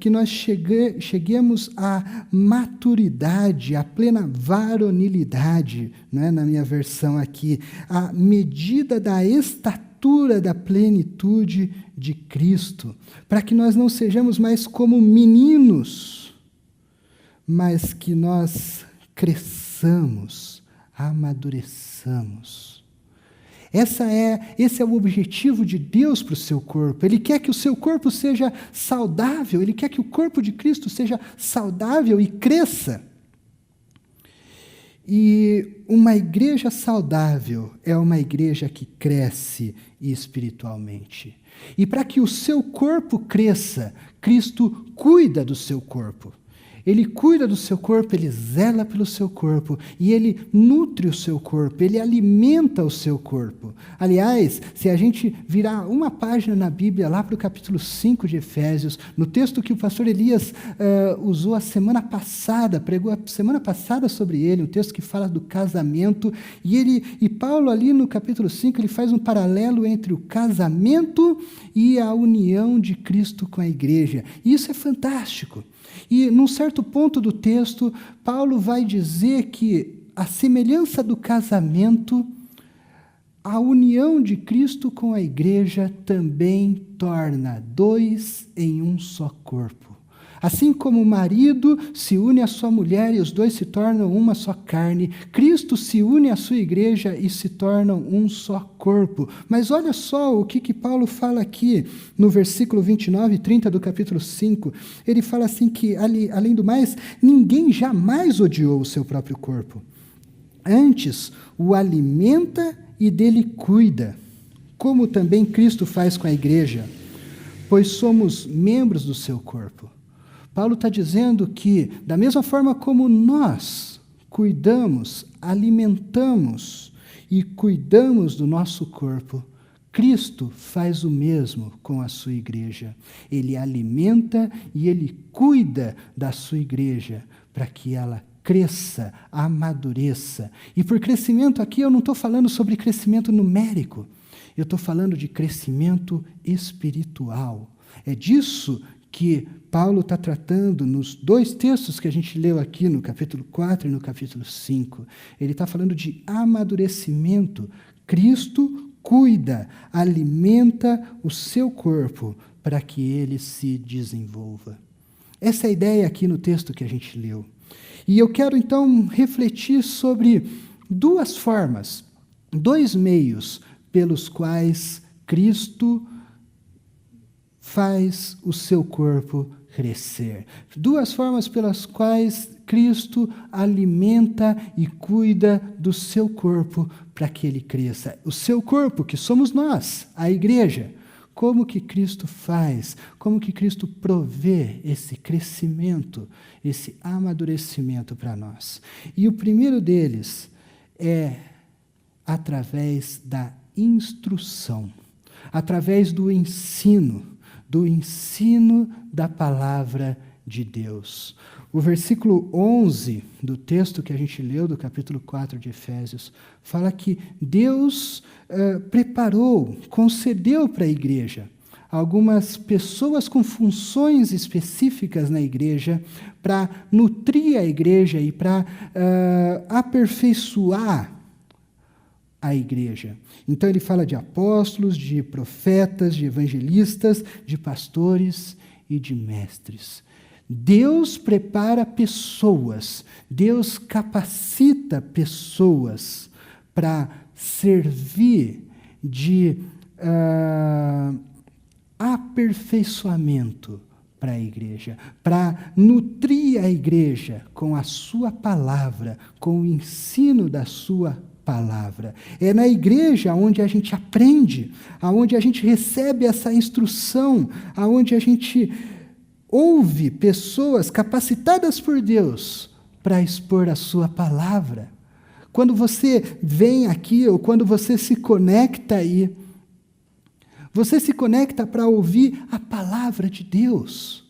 que nós cheguemos à maturidade, à plena varonilidade, né, na minha versão aqui, à medida da estatura da plenitude de Cristo, para que nós não sejamos mais como meninos, mas que nós cresçamos, amadureçamos. Esse é o objetivo de Deus para o seu corpo. Ele quer que o seu corpo seja saudável, Ele quer que o corpo de Cristo seja saudável e cresça. E uma igreja saudável é uma igreja que cresce espiritualmente. E para que o seu corpo cresça, Cristo cuida do seu corpo. Ele cuida do seu corpo, Ele zela pelo seu corpo, e Ele nutre o seu corpo, Ele alimenta o seu corpo. Aliás, se a gente virar uma página na Bíblia, lá para o capítulo 5 de Efésios, no texto que o pastor Elias usou a semana passada, pregou a semana passada sobre ele, um texto que fala do casamento, e Paulo ali no capítulo 5, ele faz um paralelo entre o casamento e a união de Cristo com a igreja. E isso é fantástico. E, num certo ponto do texto, Paulo vai dizer que, a semelhança do casamento, a união de Cristo com a igreja também torna 2 em um só corpo. Assim como o marido se une à sua mulher e os dois se tornam uma só carne, Cristo se une à sua igreja e se tornam um só corpo. Mas olha só o que Paulo fala aqui no versículo 29 e 30 do capítulo 5. Ele fala assim que, além do mais, ninguém jamais odiou o seu próprio corpo. Antes, o alimenta e dele cuida, como também Cristo faz com a igreja, pois somos membros do seu corpo. Paulo está dizendo que, da mesma forma como nós cuidamos, alimentamos e cuidamos do nosso corpo, Cristo faz o mesmo com a sua igreja. Ele alimenta e Ele cuida da sua igreja para que ela cresça, amadureça. E por crescimento aqui eu não estou falando sobre crescimento numérico, eu estou falando de crescimento espiritual. É disso que Paulo está tratando nos 2 textos que a gente leu aqui, no capítulo 4 e no capítulo 5. Ele está falando de amadurecimento. Cristo cuida, alimenta o seu corpo para que ele se desenvolva. Essa é a ideia aqui no texto que a gente leu. E eu quero, então, refletir sobre 2 formas, 2 meios pelos quais Cristo faz o seu corpo crescer. 2 formas pelas quais Cristo alimenta e cuida do seu corpo para que ele cresça. O seu corpo, que somos nós, a igreja. Como que Cristo faz? Como que Cristo provê esse crescimento, esse amadurecimento para nós? E o primeiro deles é através da instrução, através do ensino da palavra de Deus. O versículo 11 do texto que a gente leu, do capítulo 4 de Efésios, fala que Deus preparou, concedeu para a igreja algumas pessoas com funções específicas na igreja para nutrir a igreja e para aperfeiçoar a igreja. Então ele fala de apóstolos, de profetas, de evangelistas, de pastores e de mestres. Deus prepara pessoas, Deus capacita pessoas para servir de aperfeiçoamento para a igreja, para nutrir a igreja com a sua palavra, com o ensino da sua palavra. É na igreja onde a gente aprende, onde a gente recebe essa instrução, onde a gente ouve pessoas capacitadas por Deus para expor a sua palavra. Quando você vem aqui, ou quando você se conecta aí, você se conecta para ouvir a palavra de Deus.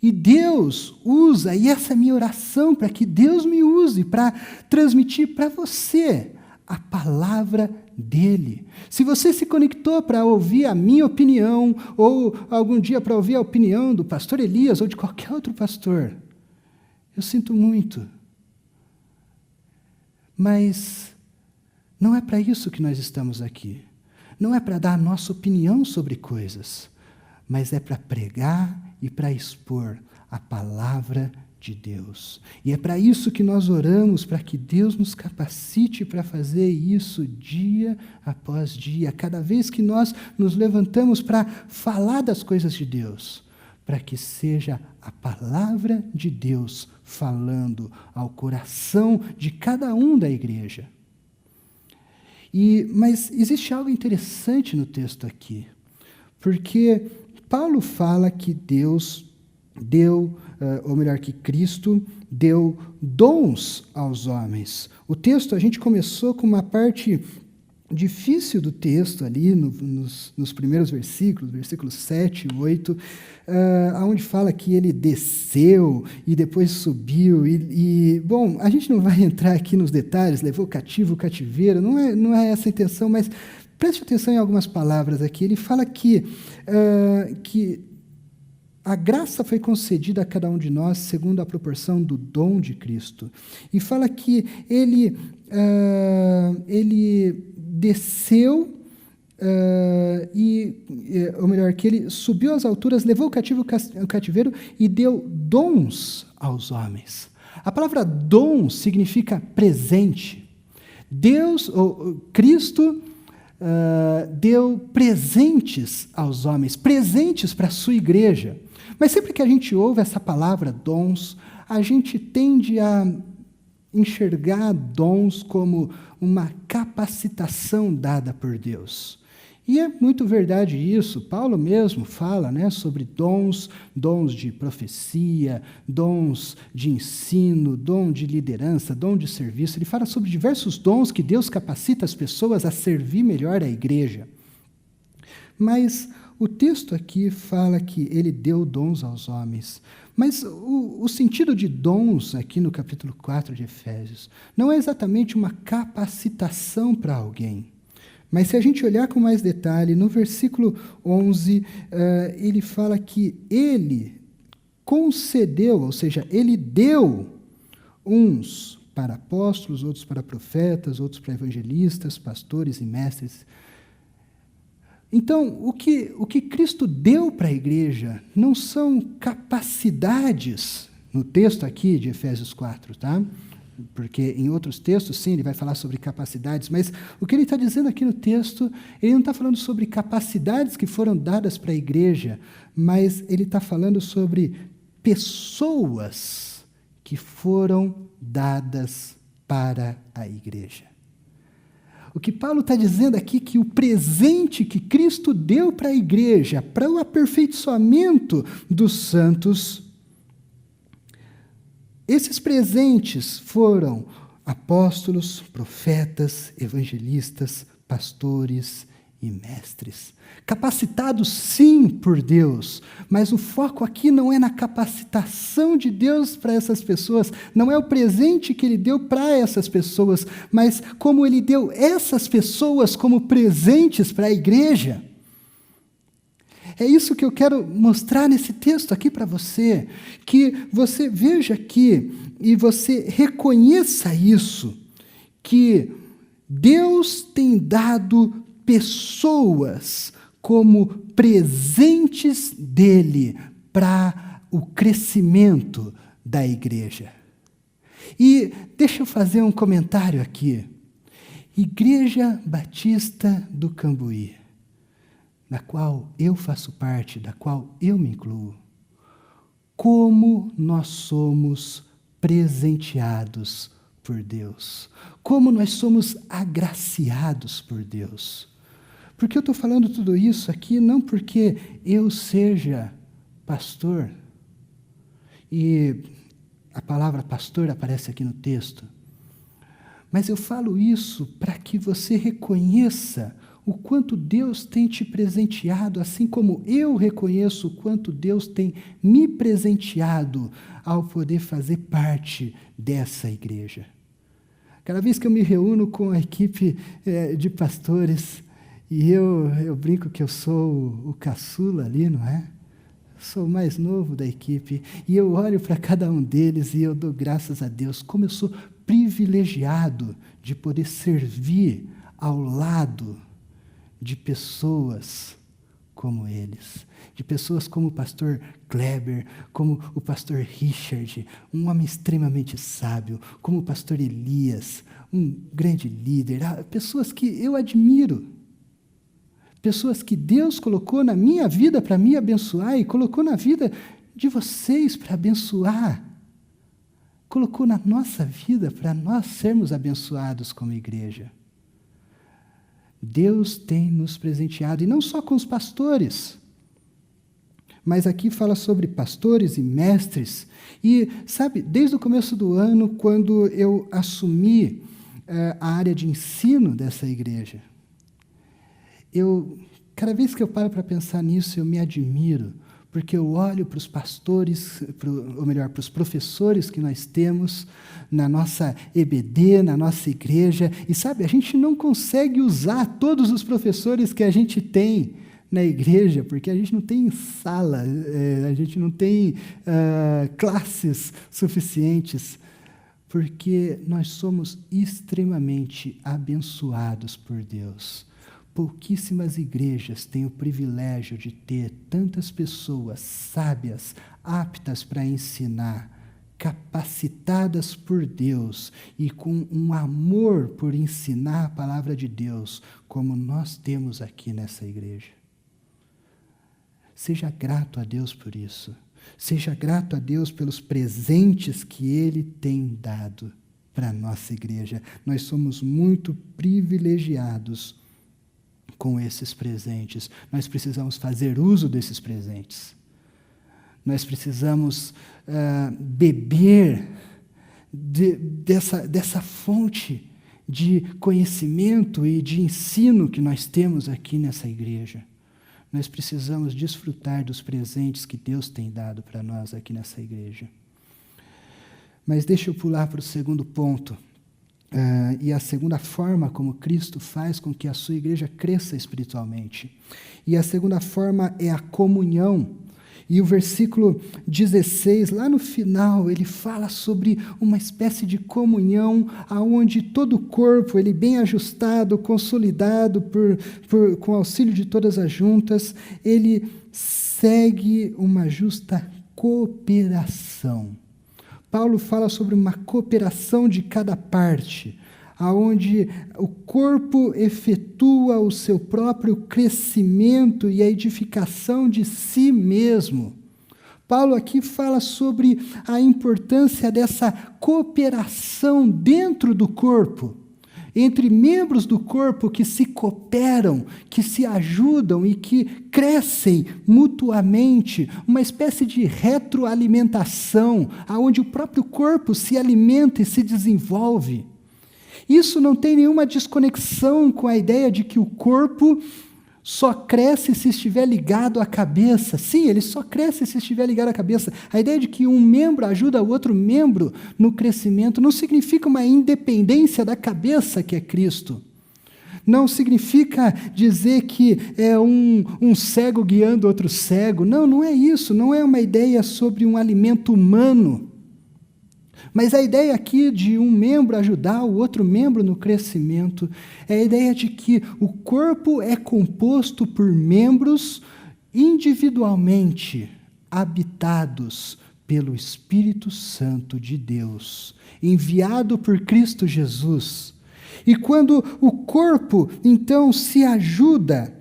E Deus usa, e essa é a minha oração, para que Deus me use para transmitir para você a palavra dele. Se você se conectou para ouvir a minha opinião, ou algum dia para ouvir a opinião do pastor Elias, ou de qualquer outro pastor, eu sinto muito. Mas não é para isso que nós estamos aqui. Não é para dar a nossa opinião sobre coisas, mas é para pregar e para expor a palavra de Deus. E é para isso que nós oramos, para que Deus nos capacite para fazer isso dia após dia, cada vez que nós nos levantamos para falar das coisas de Deus, para que seja a palavra de Deus falando ao coração de cada um da igreja. Mas existe algo interessante no texto aqui, porque Paulo fala que Deus deu, ou melhor, que Cristo deu dons aos homens. O texto, a gente começou com uma parte difícil do texto ali, nos primeiros versículos 7 e 8, onde fala que ele desceu e depois subiu. Bom, a gente não vai entrar aqui nos detalhes, levou cativo o cativeiro, não é essa a intenção, mas preste atenção em algumas palavras aqui. Ele fala que a graça foi concedida a cada um de nós segundo a proporção do dom de Cristo. E fala que ele desceu, ou melhor, que ele subiu às alturas, levou o cativeiro e deu dons aos homens. A palavra dom significa presente. Cristo deu presentes aos homens, presentes para a sua igreja. Mas sempre que a gente ouve essa palavra dons, a gente tende a enxergar dons como uma capacitação dada por Deus. E é muito verdade isso. Paulo mesmo fala, sobre dons de profecia, dons de ensino, dom de liderança, dom de serviço. Ele fala sobre diversos dons que Deus capacita as pessoas a servir melhor a igreja. Mas o texto aqui fala que ele deu dons aos homens. Mas o sentido de dons aqui no capítulo 4 de Efésios não é exatamente uma capacitação para alguém. Mas se a gente olhar com mais detalhe, no versículo 11, ele fala que ele concedeu, ou seja, ele deu uns para apóstolos, outros para profetas, outros para evangelistas, pastores e mestres. Então, o que Cristo deu para a igreja não são capacidades, no texto aqui de Efésios 4, tá? Porque em outros textos, sim, ele vai falar sobre capacidades, mas o que ele está dizendo aqui no texto, ele não está falando sobre capacidades que foram dadas para a igreja, mas ele está falando sobre pessoas que foram dadas para a igreja. O que Paulo está dizendo aqui é que o presente que Cristo deu para a igreja, para o aperfeiçoamento dos santos, esses presentes foram apóstolos, profetas, evangelistas, pastores e mestres. Capacitados, sim, por Deus, mas o foco aqui não é na capacitação de Deus para essas pessoas, não é o presente que Ele deu para essas pessoas, mas como Ele deu essas pessoas como presentes para a igreja. É isso que eu quero mostrar nesse texto aqui para você, que você veja aqui e você reconheça isso, que Deus tem dado pessoas como presentes dele para o crescimento da igreja. E deixa eu fazer um comentário aqui. Igreja Batista do Cambuí, da qual eu faço parte, da qual eu me incluo, como nós somos presenteados por Deus, como nós somos agraciados por Deus. Porque eu estou falando tudo isso aqui não porque eu seja pastor, e a palavra pastor aparece aqui no texto, mas eu falo isso para que você reconheça o quanto Deus tem te presenteado, assim como eu reconheço o quanto Deus tem me presenteado ao poder fazer parte dessa igreja. Cada vez que eu me reúno com a equipe de pastores, e eu brinco que eu sou o caçula ali, não é? Sou o mais novo da equipe, e eu olho para cada um deles e eu dou graças a Deus, como eu sou privilegiado de poder servir ao lado de pessoas como eles, de pessoas como o pastor Kleber, como o pastor Richard, um homem extremamente sábio, como o pastor Elias, um grande líder, pessoas que eu admiro, pessoas que Deus colocou na minha vida para me abençoar e colocou na vida de vocês para abençoar, colocou na nossa vida para nós sermos abençoados como igreja. Deus tem nos presenteado, e não só com os pastores, mas aqui fala sobre pastores e mestres. E, sabe, desde o começo do ano, quando eu assumi a área de ensino dessa igreja, cada vez que eu paro para pensar nisso, eu me admiro, porque eu olho para os pastores, ou melhor, para os professores que nós temos na nossa EBD, na nossa igreja, e sabe, a gente não consegue usar todos os professores que a gente tem na igreja, porque a gente não tem sala, a gente não tem classes suficientes, porque nós somos extremamente abençoados por Deus. Pouquíssimas igrejas têm o privilégio de ter tantas pessoas sábias, aptas para ensinar, capacitadas por Deus e com um amor por ensinar a palavra de Deus, como nós temos aqui nessa igreja. Seja grato a Deus por isso. Seja grato a Deus pelos presentes que Ele tem dado para a nossa igreja. Nós somos muito privilegiados com esses presentes. Nós precisamos fazer uso desses presentes. Nós precisamos beber dessa fonte de conhecimento e de ensino que nós temos aqui nessa igreja. Nós precisamos desfrutar dos presentes que Deus tem dado para nós aqui nessa igreja. Mas deixa eu pular para o segundo ponto. E a segunda forma como Cristo faz com que a sua igreja cresça espiritualmente. E a segunda forma é a comunhão. E o versículo 16, lá no final, ele fala sobre uma espécie de comunhão onde todo o corpo, ele bem ajustado, consolidado com o auxílio de todas as juntas, ele segue uma justa cooperação. Paulo fala sobre uma cooperação de cada parte, aonde o corpo efetua o seu próprio crescimento e a edificação de si mesmo. Paulo aqui fala sobre a importância dessa cooperação dentro do corpo, entre membros do corpo que se cooperam, que se ajudam e que crescem mutuamente, uma espécie de retroalimentação, aonde o próprio corpo se alimenta e se desenvolve. Isso não tem nenhuma desconexão com a ideia de que o corpo só cresce se estiver ligado à cabeça. Sim, ele só cresce se estiver ligado à cabeça. A ideia de que um membro ajuda o outro membro no crescimento não significa uma independência da cabeça que é Cristo. Não significa dizer que é um cego guiando outro cego. Não, não é isso. Não é uma ideia sobre um alimento humano. Mas a ideia aqui de um membro ajudar o outro membro no crescimento é a ideia de que o corpo é composto por membros individualmente habitados pelo Espírito Santo de Deus, enviado por Cristo Jesus. E quando o corpo, então, se ajuda,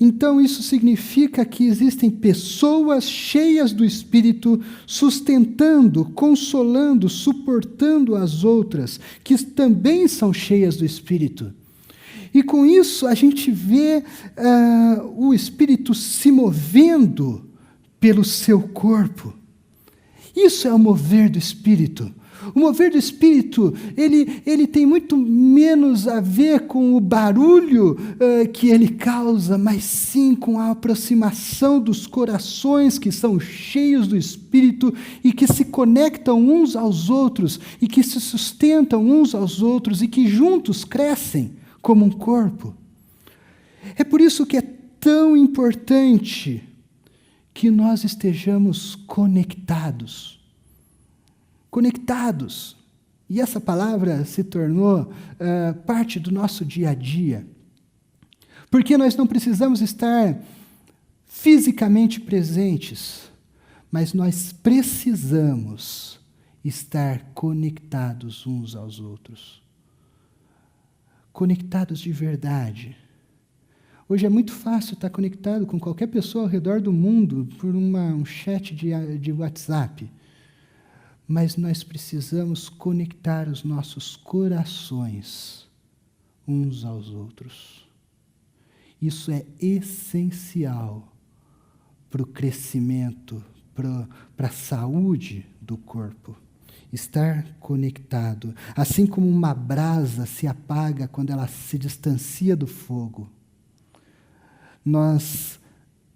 então isso significa que existem pessoas cheias do Espírito, sustentando, consolando, suportando as outras, que também são cheias do Espírito. E com isso a gente vê o Espírito se movendo pelo seu corpo. Isso é o mover do Espírito. O mover do Espírito, ele tem muito menos a ver com o barulho que ele causa, mas sim com a aproximação dos corações que são cheios do Espírito e que se conectam uns aos outros e que se sustentam uns aos outros e que juntos crescem como um corpo. É por isso que é tão importante que nós estejamos conectados. Conectados. E essa palavra se tornou parte do nosso dia a dia. Porque nós não precisamos estar fisicamente presentes, mas nós precisamos estar conectados uns aos outros. Conectados de verdade. Hoje é muito fácil estar conectado com qualquer pessoa ao redor do mundo por um chat de WhatsApp. Mas nós precisamos conectar os nossos corações uns aos outros. Isso é essencial para o crescimento, para a saúde do corpo. Estar conectado. Assim como uma brasa se apaga quando ela se distancia do fogo. Nós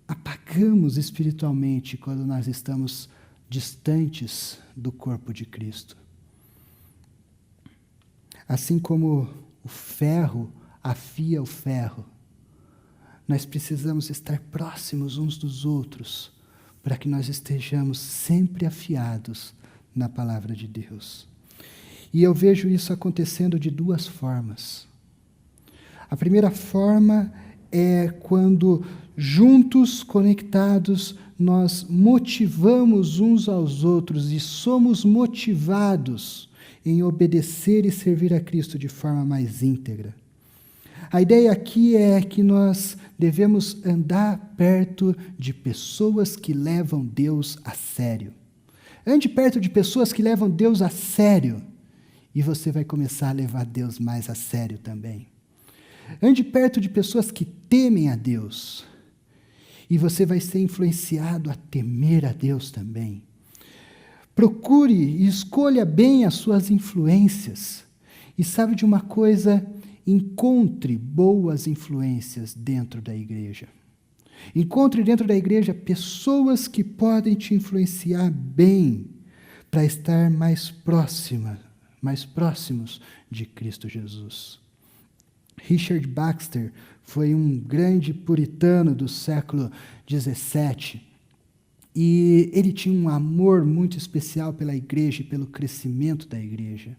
apagamos espiritualmente quando nós estamos distantes do corpo de Cristo. Assim como o ferro afia o ferro, nós precisamos estar próximos uns dos outros para que nós estejamos sempre afiados na palavra de Deus. E eu vejo isso acontecendo de duas formas. A primeira forma é quando juntos, conectados, nós motivamos uns aos outros e somos motivados em obedecer e servir a Cristo de forma mais íntegra. A ideia aqui é que nós devemos andar perto de pessoas que levam Deus a sério. Ande perto de pessoas que levam Deus a sério e você vai começar a levar Deus mais a sério também. Ande perto de pessoas que temem a Deus. E você vai ser influenciado a temer a Deus também. Procure e escolha bem as suas influências. E sabe de uma coisa? Encontre boas influências dentro da igreja. Encontre dentro da igreja pessoas que podem te influenciar bem para estar mais mais próximos de Cristo Jesus. Richard Baxter foi um grande puritano do século XVII e ele tinha um amor muito especial pela igreja e pelo crescimento da igreja.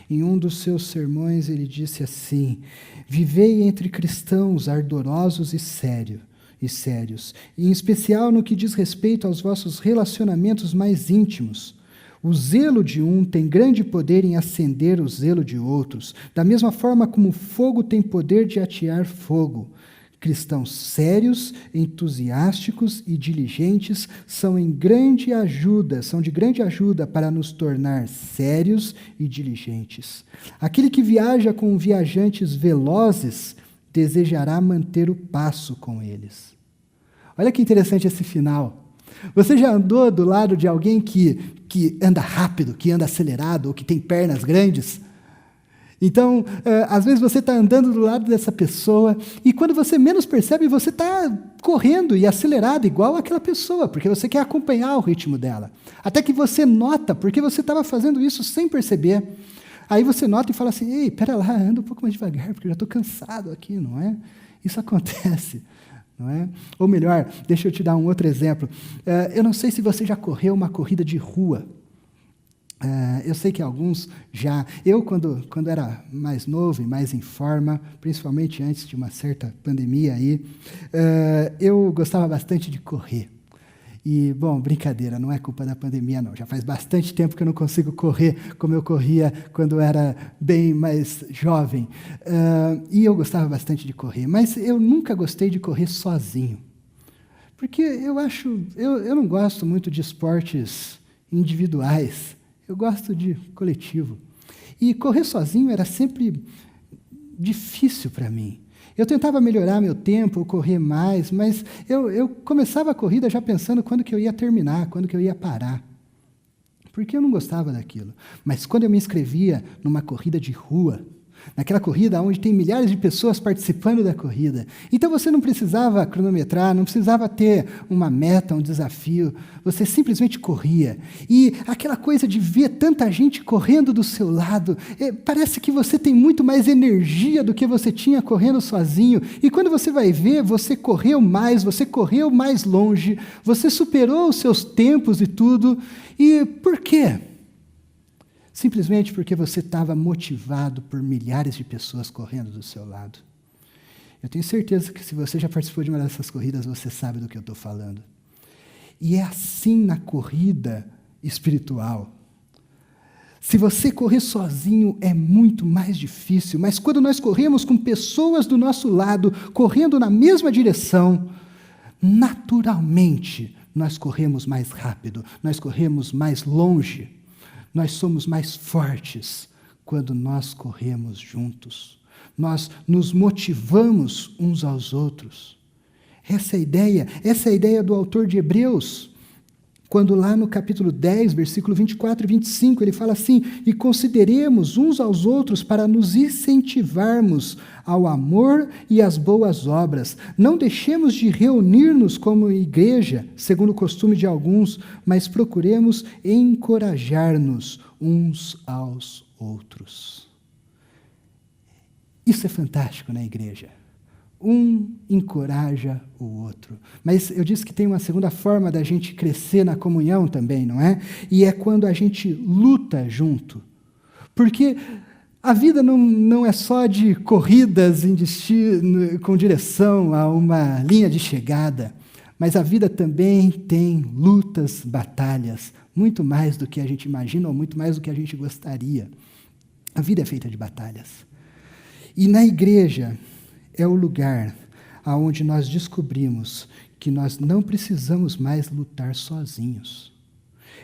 Em um dos seus sermões ele disse assim: vivei entre cristãos ardorosos e sérios, e em especial no que diz respeito aos vossos relacionamentos mais íntimos. O zelo de um tem grande poder em acender o zelo de outros, da mesma forma como o fogo tem poder de atear fogo. Cristãos sérios, entusiásticos e diligentes são de grande ajuda para nos tornar sérios e diligentes. Aquele que viaja com viajantes velozes desejará manter o passo com eles. Olha que interessante esse final. Você já andou do lado de alguém que anda rápido, que anda acelerado, ou que tem pernas grandes? Então, às vezes você está andando do lado dessa pessoa e quando você menos percebe, você está correndo e acelerado igual aquela pessoa, porque você quer acompanhar o ritmo dela. Até que você nota, porque você estava fazendo isso sem perceber. Aí você nota e fala assim: ei, pera lá, anda um pouco mais devagar, porque eu já estou cansado aqui, não é? Isso acontece. Não é? Ou melhor, deixa eu te dar um outro exemplo. Eu não sei se você já correu uma corrida de rua. Eu sei que alguns já... Eu, quando era mais novo e mais em forma, principalmente antes de uma certa pandemia aí, eu gostava bastante de correr. E, bom, brincadeira, não é culpa da pandemia, não. Já faz bastante tempo que eu não consigo correr como eu corria quando era bem mais jovem. E eu gostava bastante de correr, mas eu nunca gostei de correr sozinho. Porque eu não gosto muito de esportes individuais. Eu gosto de coletivo. E correr sozinho era sempre difícil para mim. Eu tentava melhorar meu tempo, correr mais, mas eu começava a corrida já pensando quando que eu ia terminar, quando que eu ia parar. Porque eu não gostava daquilo. Mas quando eu me inscrevia numa corrida de rua, naquela corrida onde tem milhares de pessoas participando da corrida, então você não precisava cronometrar, não precisava ter uma meta, um desafio, você simplesmente corria. E aquela coisa de ver tanta gente correndo do seu lado, parece que você tem muito mais energia do que você tinha correndo sozinho. E quando você vai ver, você correu mais longe, você superou os seus tempos e tudo. E por quê? Simplesmente porque você estava motivado por milhares de pessoas correndo do seu lado. Eu tenho certeza que se você já participou de uma dessas corridas, você sabe do que eu estou falando. E é assim na corrida espiritual. Se você correr sozinho é muito mais difícil, mas quando nós corremos com pessoas do nosso lado, correndo na mesma direção, naturalmente nós corremos mais rápido, nós corremos mais longe. Nós somos mais fortes quando nós corremos juntos. Nós nos motivamos uns aos outros. Essa é a ideia do autor de Hebreus, quando lá no capítulo 10, versículo 24 e 25, ele fala assim: e consideremos uns aos outros para nos incentivarmos ao amor e às boas obras. Não deixemos de reunir-nos como igreja, segundo o costume de alguns, mas procuremos encorajar-nos uns aos outros. Isso é fantástico na igreja. Um encoraja o outro. Mas eu disse que tem uma segunda forma da gente crescer na comunhão também, não é? E é quando a gente luta junto. Porque a vida não é só de corridas com direção a uma linha de chegada, mas a vida também tem lutas, batalhas, muito mais do que a gente imagina ou muito mais do que a gente gostaria. A vida é feita de batalhas. E na igreja é o lugar onde nós descobrimos que nós não precisamos mais lutar sozinhos.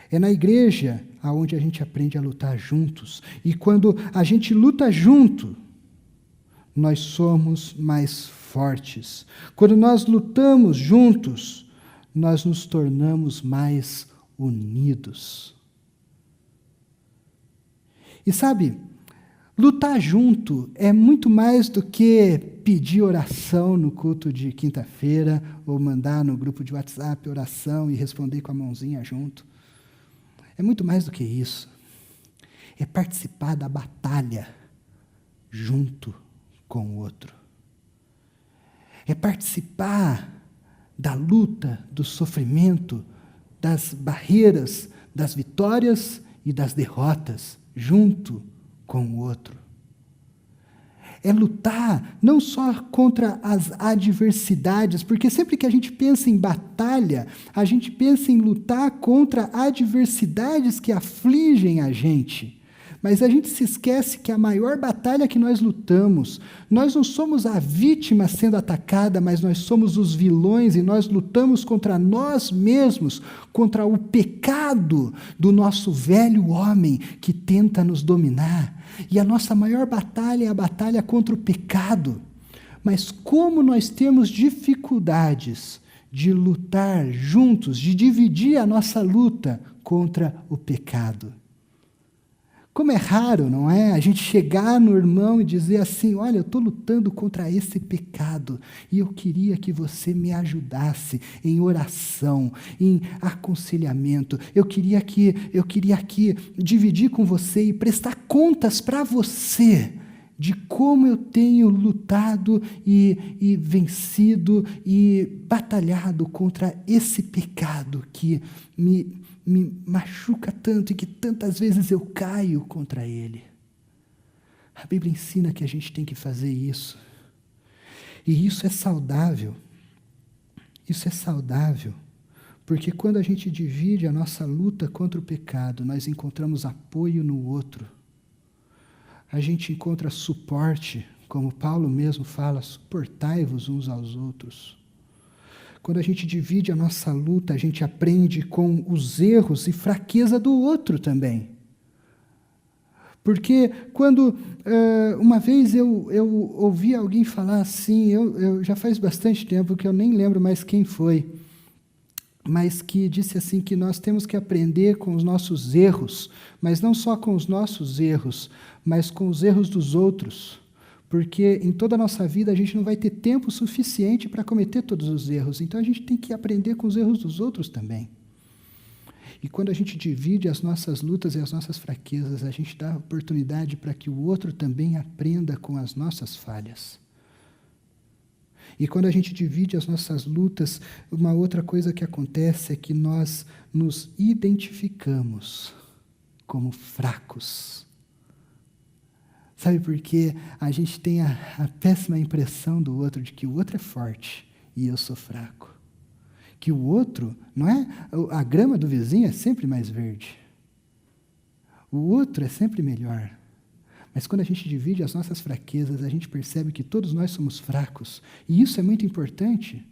É na igreja onde a gente aprende a lutar juntos. E quando a gente luta junto, nós somos mais fortes. Quando nós lutamos juntos, nós nos tornamos mais unidos. E sabe, lutar junto é muito mais do que pedir oração no culto de quinta-feira ou mandar no grupo de WhatsApp oração e responder com a mãozinha junto. É muito mais do que isso. é participar da batalha junto com o outro. É participar da luta, do sofrimento, das barreiras, das vitórias e das derrotas, junto com o outro. É lutar não só contra as adversidades, porque sempre que a gente pensa em batalha, a gente pensa em lutar contra adversidades que afligem a gente. Mas a gente se esquece que a maior batalha que nós lutamos, nós não somos a vítima sendo atacada, mas nós somos os vilões e nós lutamos contra nós mesmos, contra o pecado do nosso velho homem que tenta nos dominar. E a nossa maior batalha é a batalha contra o pecado. Mas como nós temos dificuldades de lutar juntos, de dividir a nossa luta contra o pecado. Como é raro, não é? A gente chegar no irmão e dizer assim, olha, eu estou lutando contra esse pecado e eu queria que você me ajudasse em oração, em aconselhamento. Eu queria aqui dividir com você e prestar contas para você de como eu tenho lutado e vencido e batalhado contra esse pecado que me machuca tanto e que tantas vezes eu caio contra ele. A Bíblia ensina que a gente tem que fazer isso. E isso é saudável. Isso é saudável. Porque quando a gente divide a nossa luta contra o pecado, nós encontramos apoio no outro. A gente encontra suporte, como Paulo mesmo fala, suportai-vos uns aos outros. Quando a gente divide a nossa luta, a gente aprende com os erros e fraqueza do outro também. Porque quando uma vez eu ouvi alguém falar assim, eu já faz bastante tempo que eu nem lembro mais quem foi, mas que disse assim que nós temos que aprender com os nossos erros, mas não só com os nossos erros, mas com os erros dos outros. Porque em toda a nossa vida a gente não vai ter tempo suficiente para cometer todos os erros. Então a gente tem que aprender com os erros dos outros também. E quando a gente divide as nossas lutas e as nossas fraquezas, a gente dá oportunidade para que o outro também aprenda com as nossas falhas. E quando a gente divide as nossas lutas, uma outra coisa que acontece é que nós nos identificamos como fracos. Sabe por quê? A gente tem a péssima impressão do outro, de que o outro é forte e eu sou fraco. Que o outro, não é? A grama do vizinho é sempre mais verde. O outro é sempre melhor. Mas quando a gente divide as nossas fraquezas, a gente percebe que todos nós somos fracos. E isso é muito importante,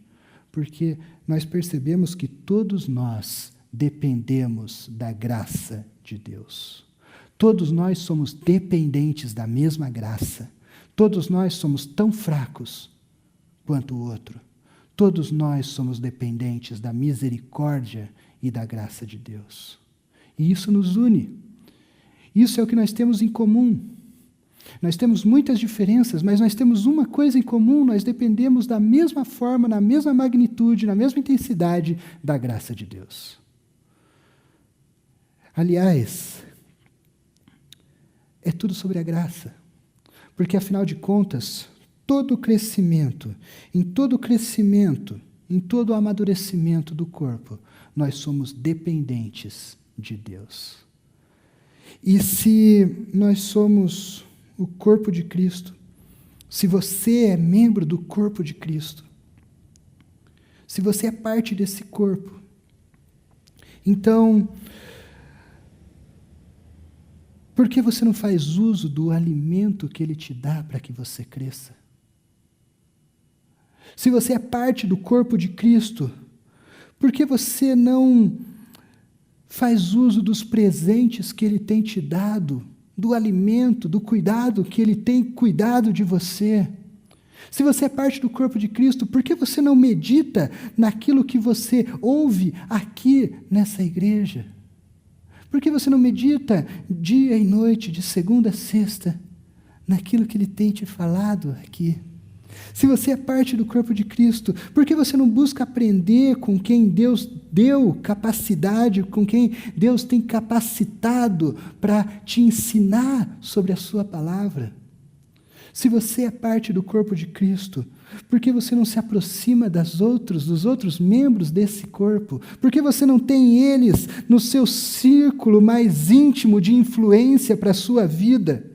porque nós percebemos que todos nós dependemos da graça de Deus. Todos nós somos dependentes da mesma graça. Todos nós somos tão fracos quanto o outro. Todos nós somos dependentes da misericórdia e da graça de Deus. E isso nos une. Isso é o que nós temos em comum. Nós temos muitas diferenças, mas nós temos uma coisa em comum: nós dependemos da mesma forma, na mesma magnitude, na mesma intensidade da graça de Deus. Aliás, é tudo sobre a graça. Porque, afinal de contas, todo crescimento, em todo o amadurecimento do corpo, nós somos dependentes de Deus. E se nós somos o corpo de Cristo, se você é membro do corpo de Cristo, se você é parte desse corpo, então, por que você não faz uso do alimento que Ele te dá para que você cresça? Se você é parte do corpo de Cristo, por que você não faz uso dos presentes que Ele tem te dado, do alimento, do cuidado que Ele tem cuidado de você? Se você é parte do corpo de Cristo, por que você não medita naquilo que você ouve aqui nessa igreja? Por que você não medita dia e noite, de segunda a sexta, naquilo que Ele tem te falado aqui? Se você é parte do corpo de Cristo, por que você não busca aprender com quem Deus deu capacidade, com quem Deus tem capacitado para te ensinar sobre a sua palavra? Se você é parte do corpo de Cristo, por que você não se aproxima dos outros membros desse corpo? Por que você não tem eles no seu círculo mais íntimo de influência para a sua vida?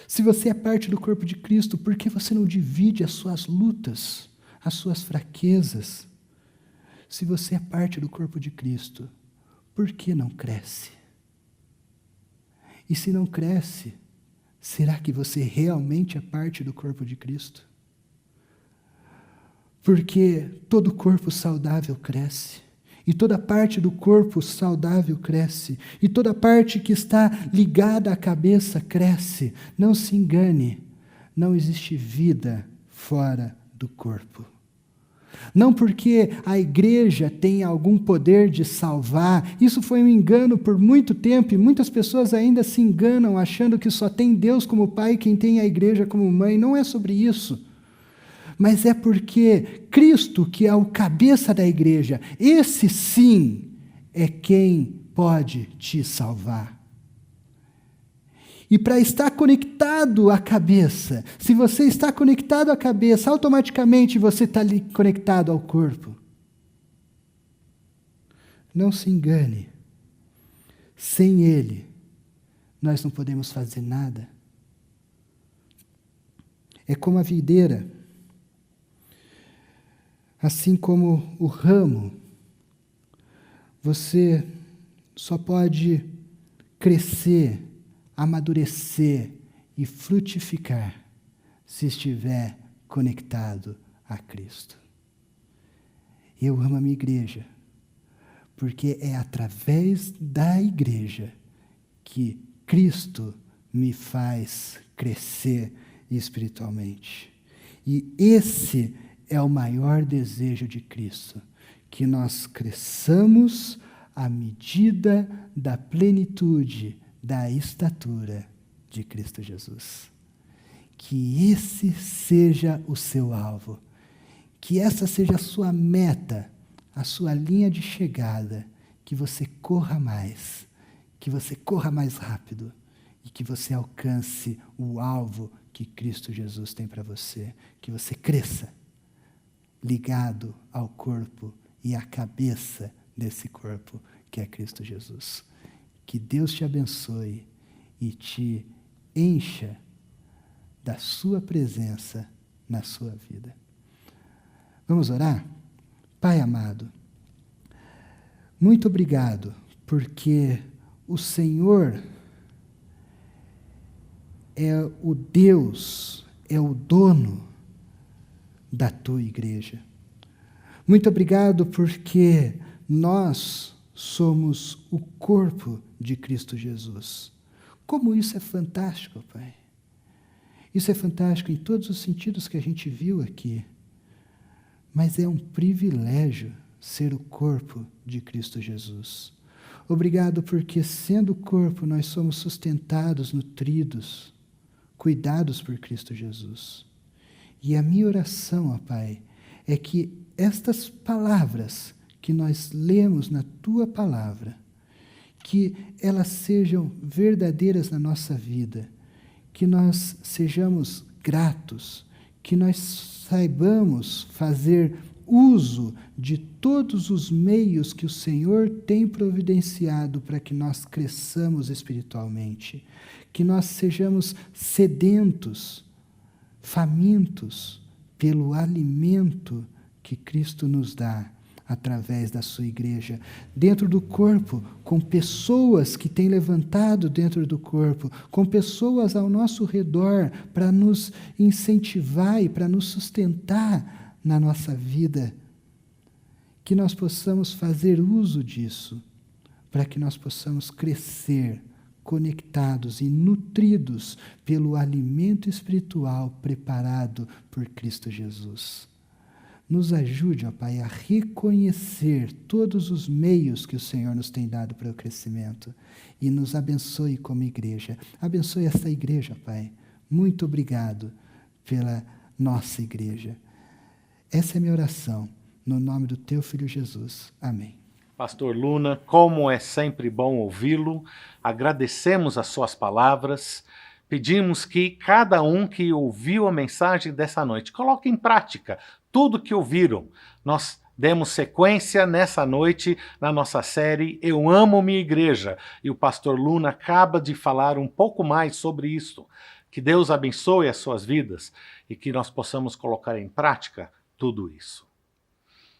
Se você é parte do corpo de Cristo, por que você não divide as suas lutas, as suas fraquezas? Se você é parte do corpo de Cristo, por que não cresce? E se não cresce, será que você realmente é parte do corpo de Cristo? Porque todo corpo saudável cresce. E toda parte do corpo saudável cresce. E toda parte que está ligada à cabeça cresce. Não se engane, não existe vida fora do corpo. Não porque a igreja tem algum poder de salvar. Isso foi um engano por muito tempo e muitas pessoas ainda se enganam achando que só tem Deus como pai quem tem a igreja como mãe. Não é sobre isso. Mas é porque Cristo, que é o cabeça da igreja, esse sim é quem pode te salvar. E para estar conectado à cabeça, se você está conectado à cabeça, automaticamente você está conectado ao corpo. Não se engane, sem Ele, nós não podemos fazer nada. É como a videira. Assim como o ramo, você só pode crescer, amadurecer e frutificar se estiver conectado a Cristo. Eu amo a minha igreja, porque é através da igreja que Cristo me faz crescer espiritualmente. E esse é o maior desejo de Cristo, que nós cresçamos à medida da plenitude da estatura de Cristo Jesus. Que esse seja o seu alvo, que essa seja a sua meta, a sua linha de chegada, que você corra mais rápido e que você alcance o alvo que Cristo Jesus tem para você, que você cresça ligado ao corpo e à cabeça desse corpo, que é Cristo Jesus. Que Deus te abençoe e te encha da sua presença na sua vida. Vamos orar? Pai amado, muito obrigado, porque o Senhor é o Deus, é o dono da tua igreja. Muito obrigado porque nós somos o corpo de Cristo Jesus. Como isso é fantástico, Pai. Isso é fantástico em todos os sentidos que a gente viu aqui. Mas é um privilégio ser o corpo de Cristo Jesus. Obrigado porque, sendo o corpo, nós somos sustentados, nutridos, cuidados por Cristo Jesus. E a minha oração, ó Pai, é que estas palavras que nós lemos na Tua Palavra, que elas sejam verdadeiras na nossa vida, que nós sejamos gratos, que nós saibamos fazer uso de todos os meios que o Senhor tem providenciado para que nós cresçamos espiritualmente, que nós sejamos sedentos, famintos pelo alimento que Cristo nos dá através da sua igreja, dentro do corpo, com pessoas que têm levantado dentro do corpo, com pessoas ao nosso redor para nos incentivar e para nos sustentar na nossa vida, que nós possamos fazer uso disso, para que nós possamos crescer conectados e nutridos pelo alimento espiritual preparado por Cristo Jesus. Nos ajude, ó Pai, a reconhecer todos os meios que o Senhor nos tem dado para o crescimento e nos abençoe como igreja. Abençoe essa igreja, Pai. Muito obrigado pela nossa igreja. Essa é a minha oração, no nome do teu Filho Jesus. Amém. Pastor Luna, como é sempre bom ouvi-lo, agradecemos as suas palavras, pedimos que cada um que ouviu a mensagem dessa noite coloque em prática tudo que ouviram. Nós demos sequência nessa noite na nossa série Eu Amo Minha Igreja, e o pastor Luna acaba de falar um pouco mais sobre isso. Que Deus abençoe as suas vidas e que nós possamos colocar em prática tudo isso.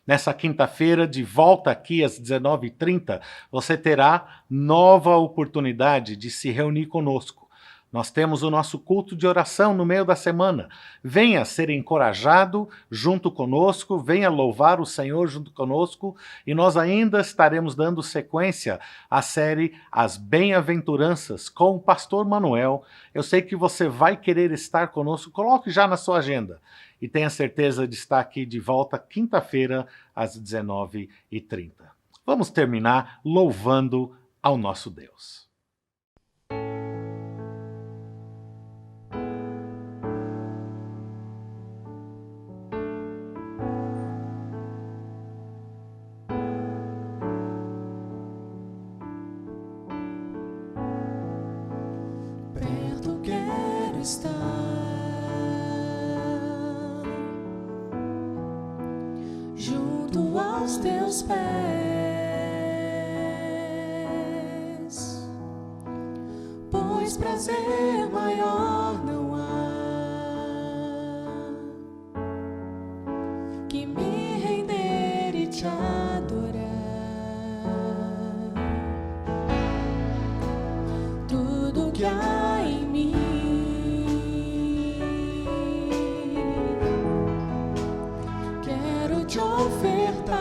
Nessa quinta-feira, de volta aqui às 19h30, você terá nova oportunidade de se reunir conosco. Nós temos o nosso culto de oração no meio da semana. Venha ser encorajado junto conosco, venha louvar o Senhor junto conosco, e nós ainda estaremos dando sequência à série As Bem-aventuranças com o pastor Manuel. Eu sei que você vai querer estar conosco, coloque já na sua agenda e tenha certeza de estar aqui de volta quinta-feira às 19h30. Vamos terminar louvando ao nosso Deus. Perto quero estar, junto aos teus pés, pois prazer maior não há que me render e te adorar. Tudo que há em mim quero te ofertar,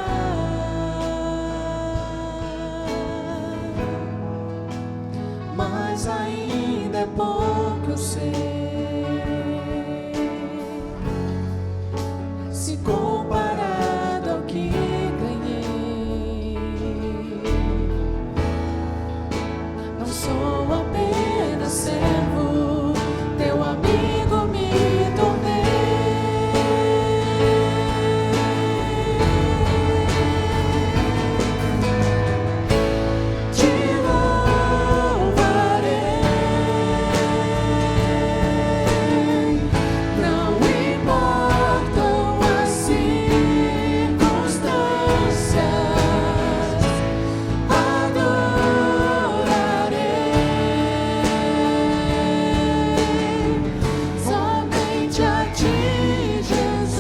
mas ainda é pouco, eu sei, se comparado ao que ganhei. Não sou apenas servo, teu amigo me tornei. Te louvarei, não importam as circunstâncias, adorarei somente a ti, Jesus.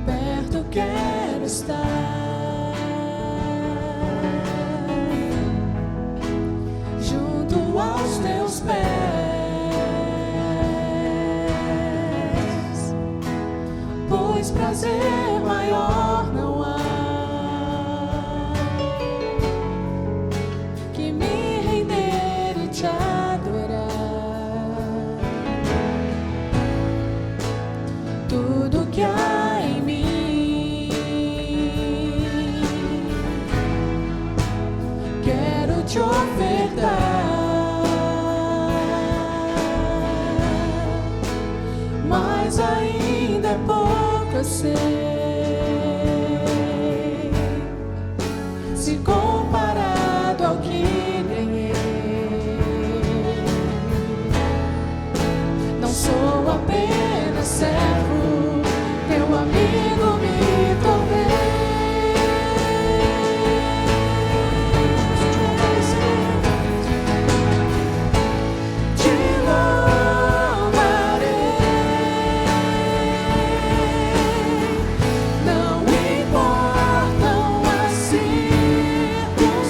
Perto quero estar, junto aos teus pés, pois prazer maior não há que me render e te adorar. Tudo que há em mim quero te ofertar, mas ainda é pouco, eu sei, se comparado ao que ganhei. Não sou apenas servo, teu amigo me tornei. Te louvarei, não importam as circunstâncias,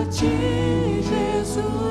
ti, Jesus.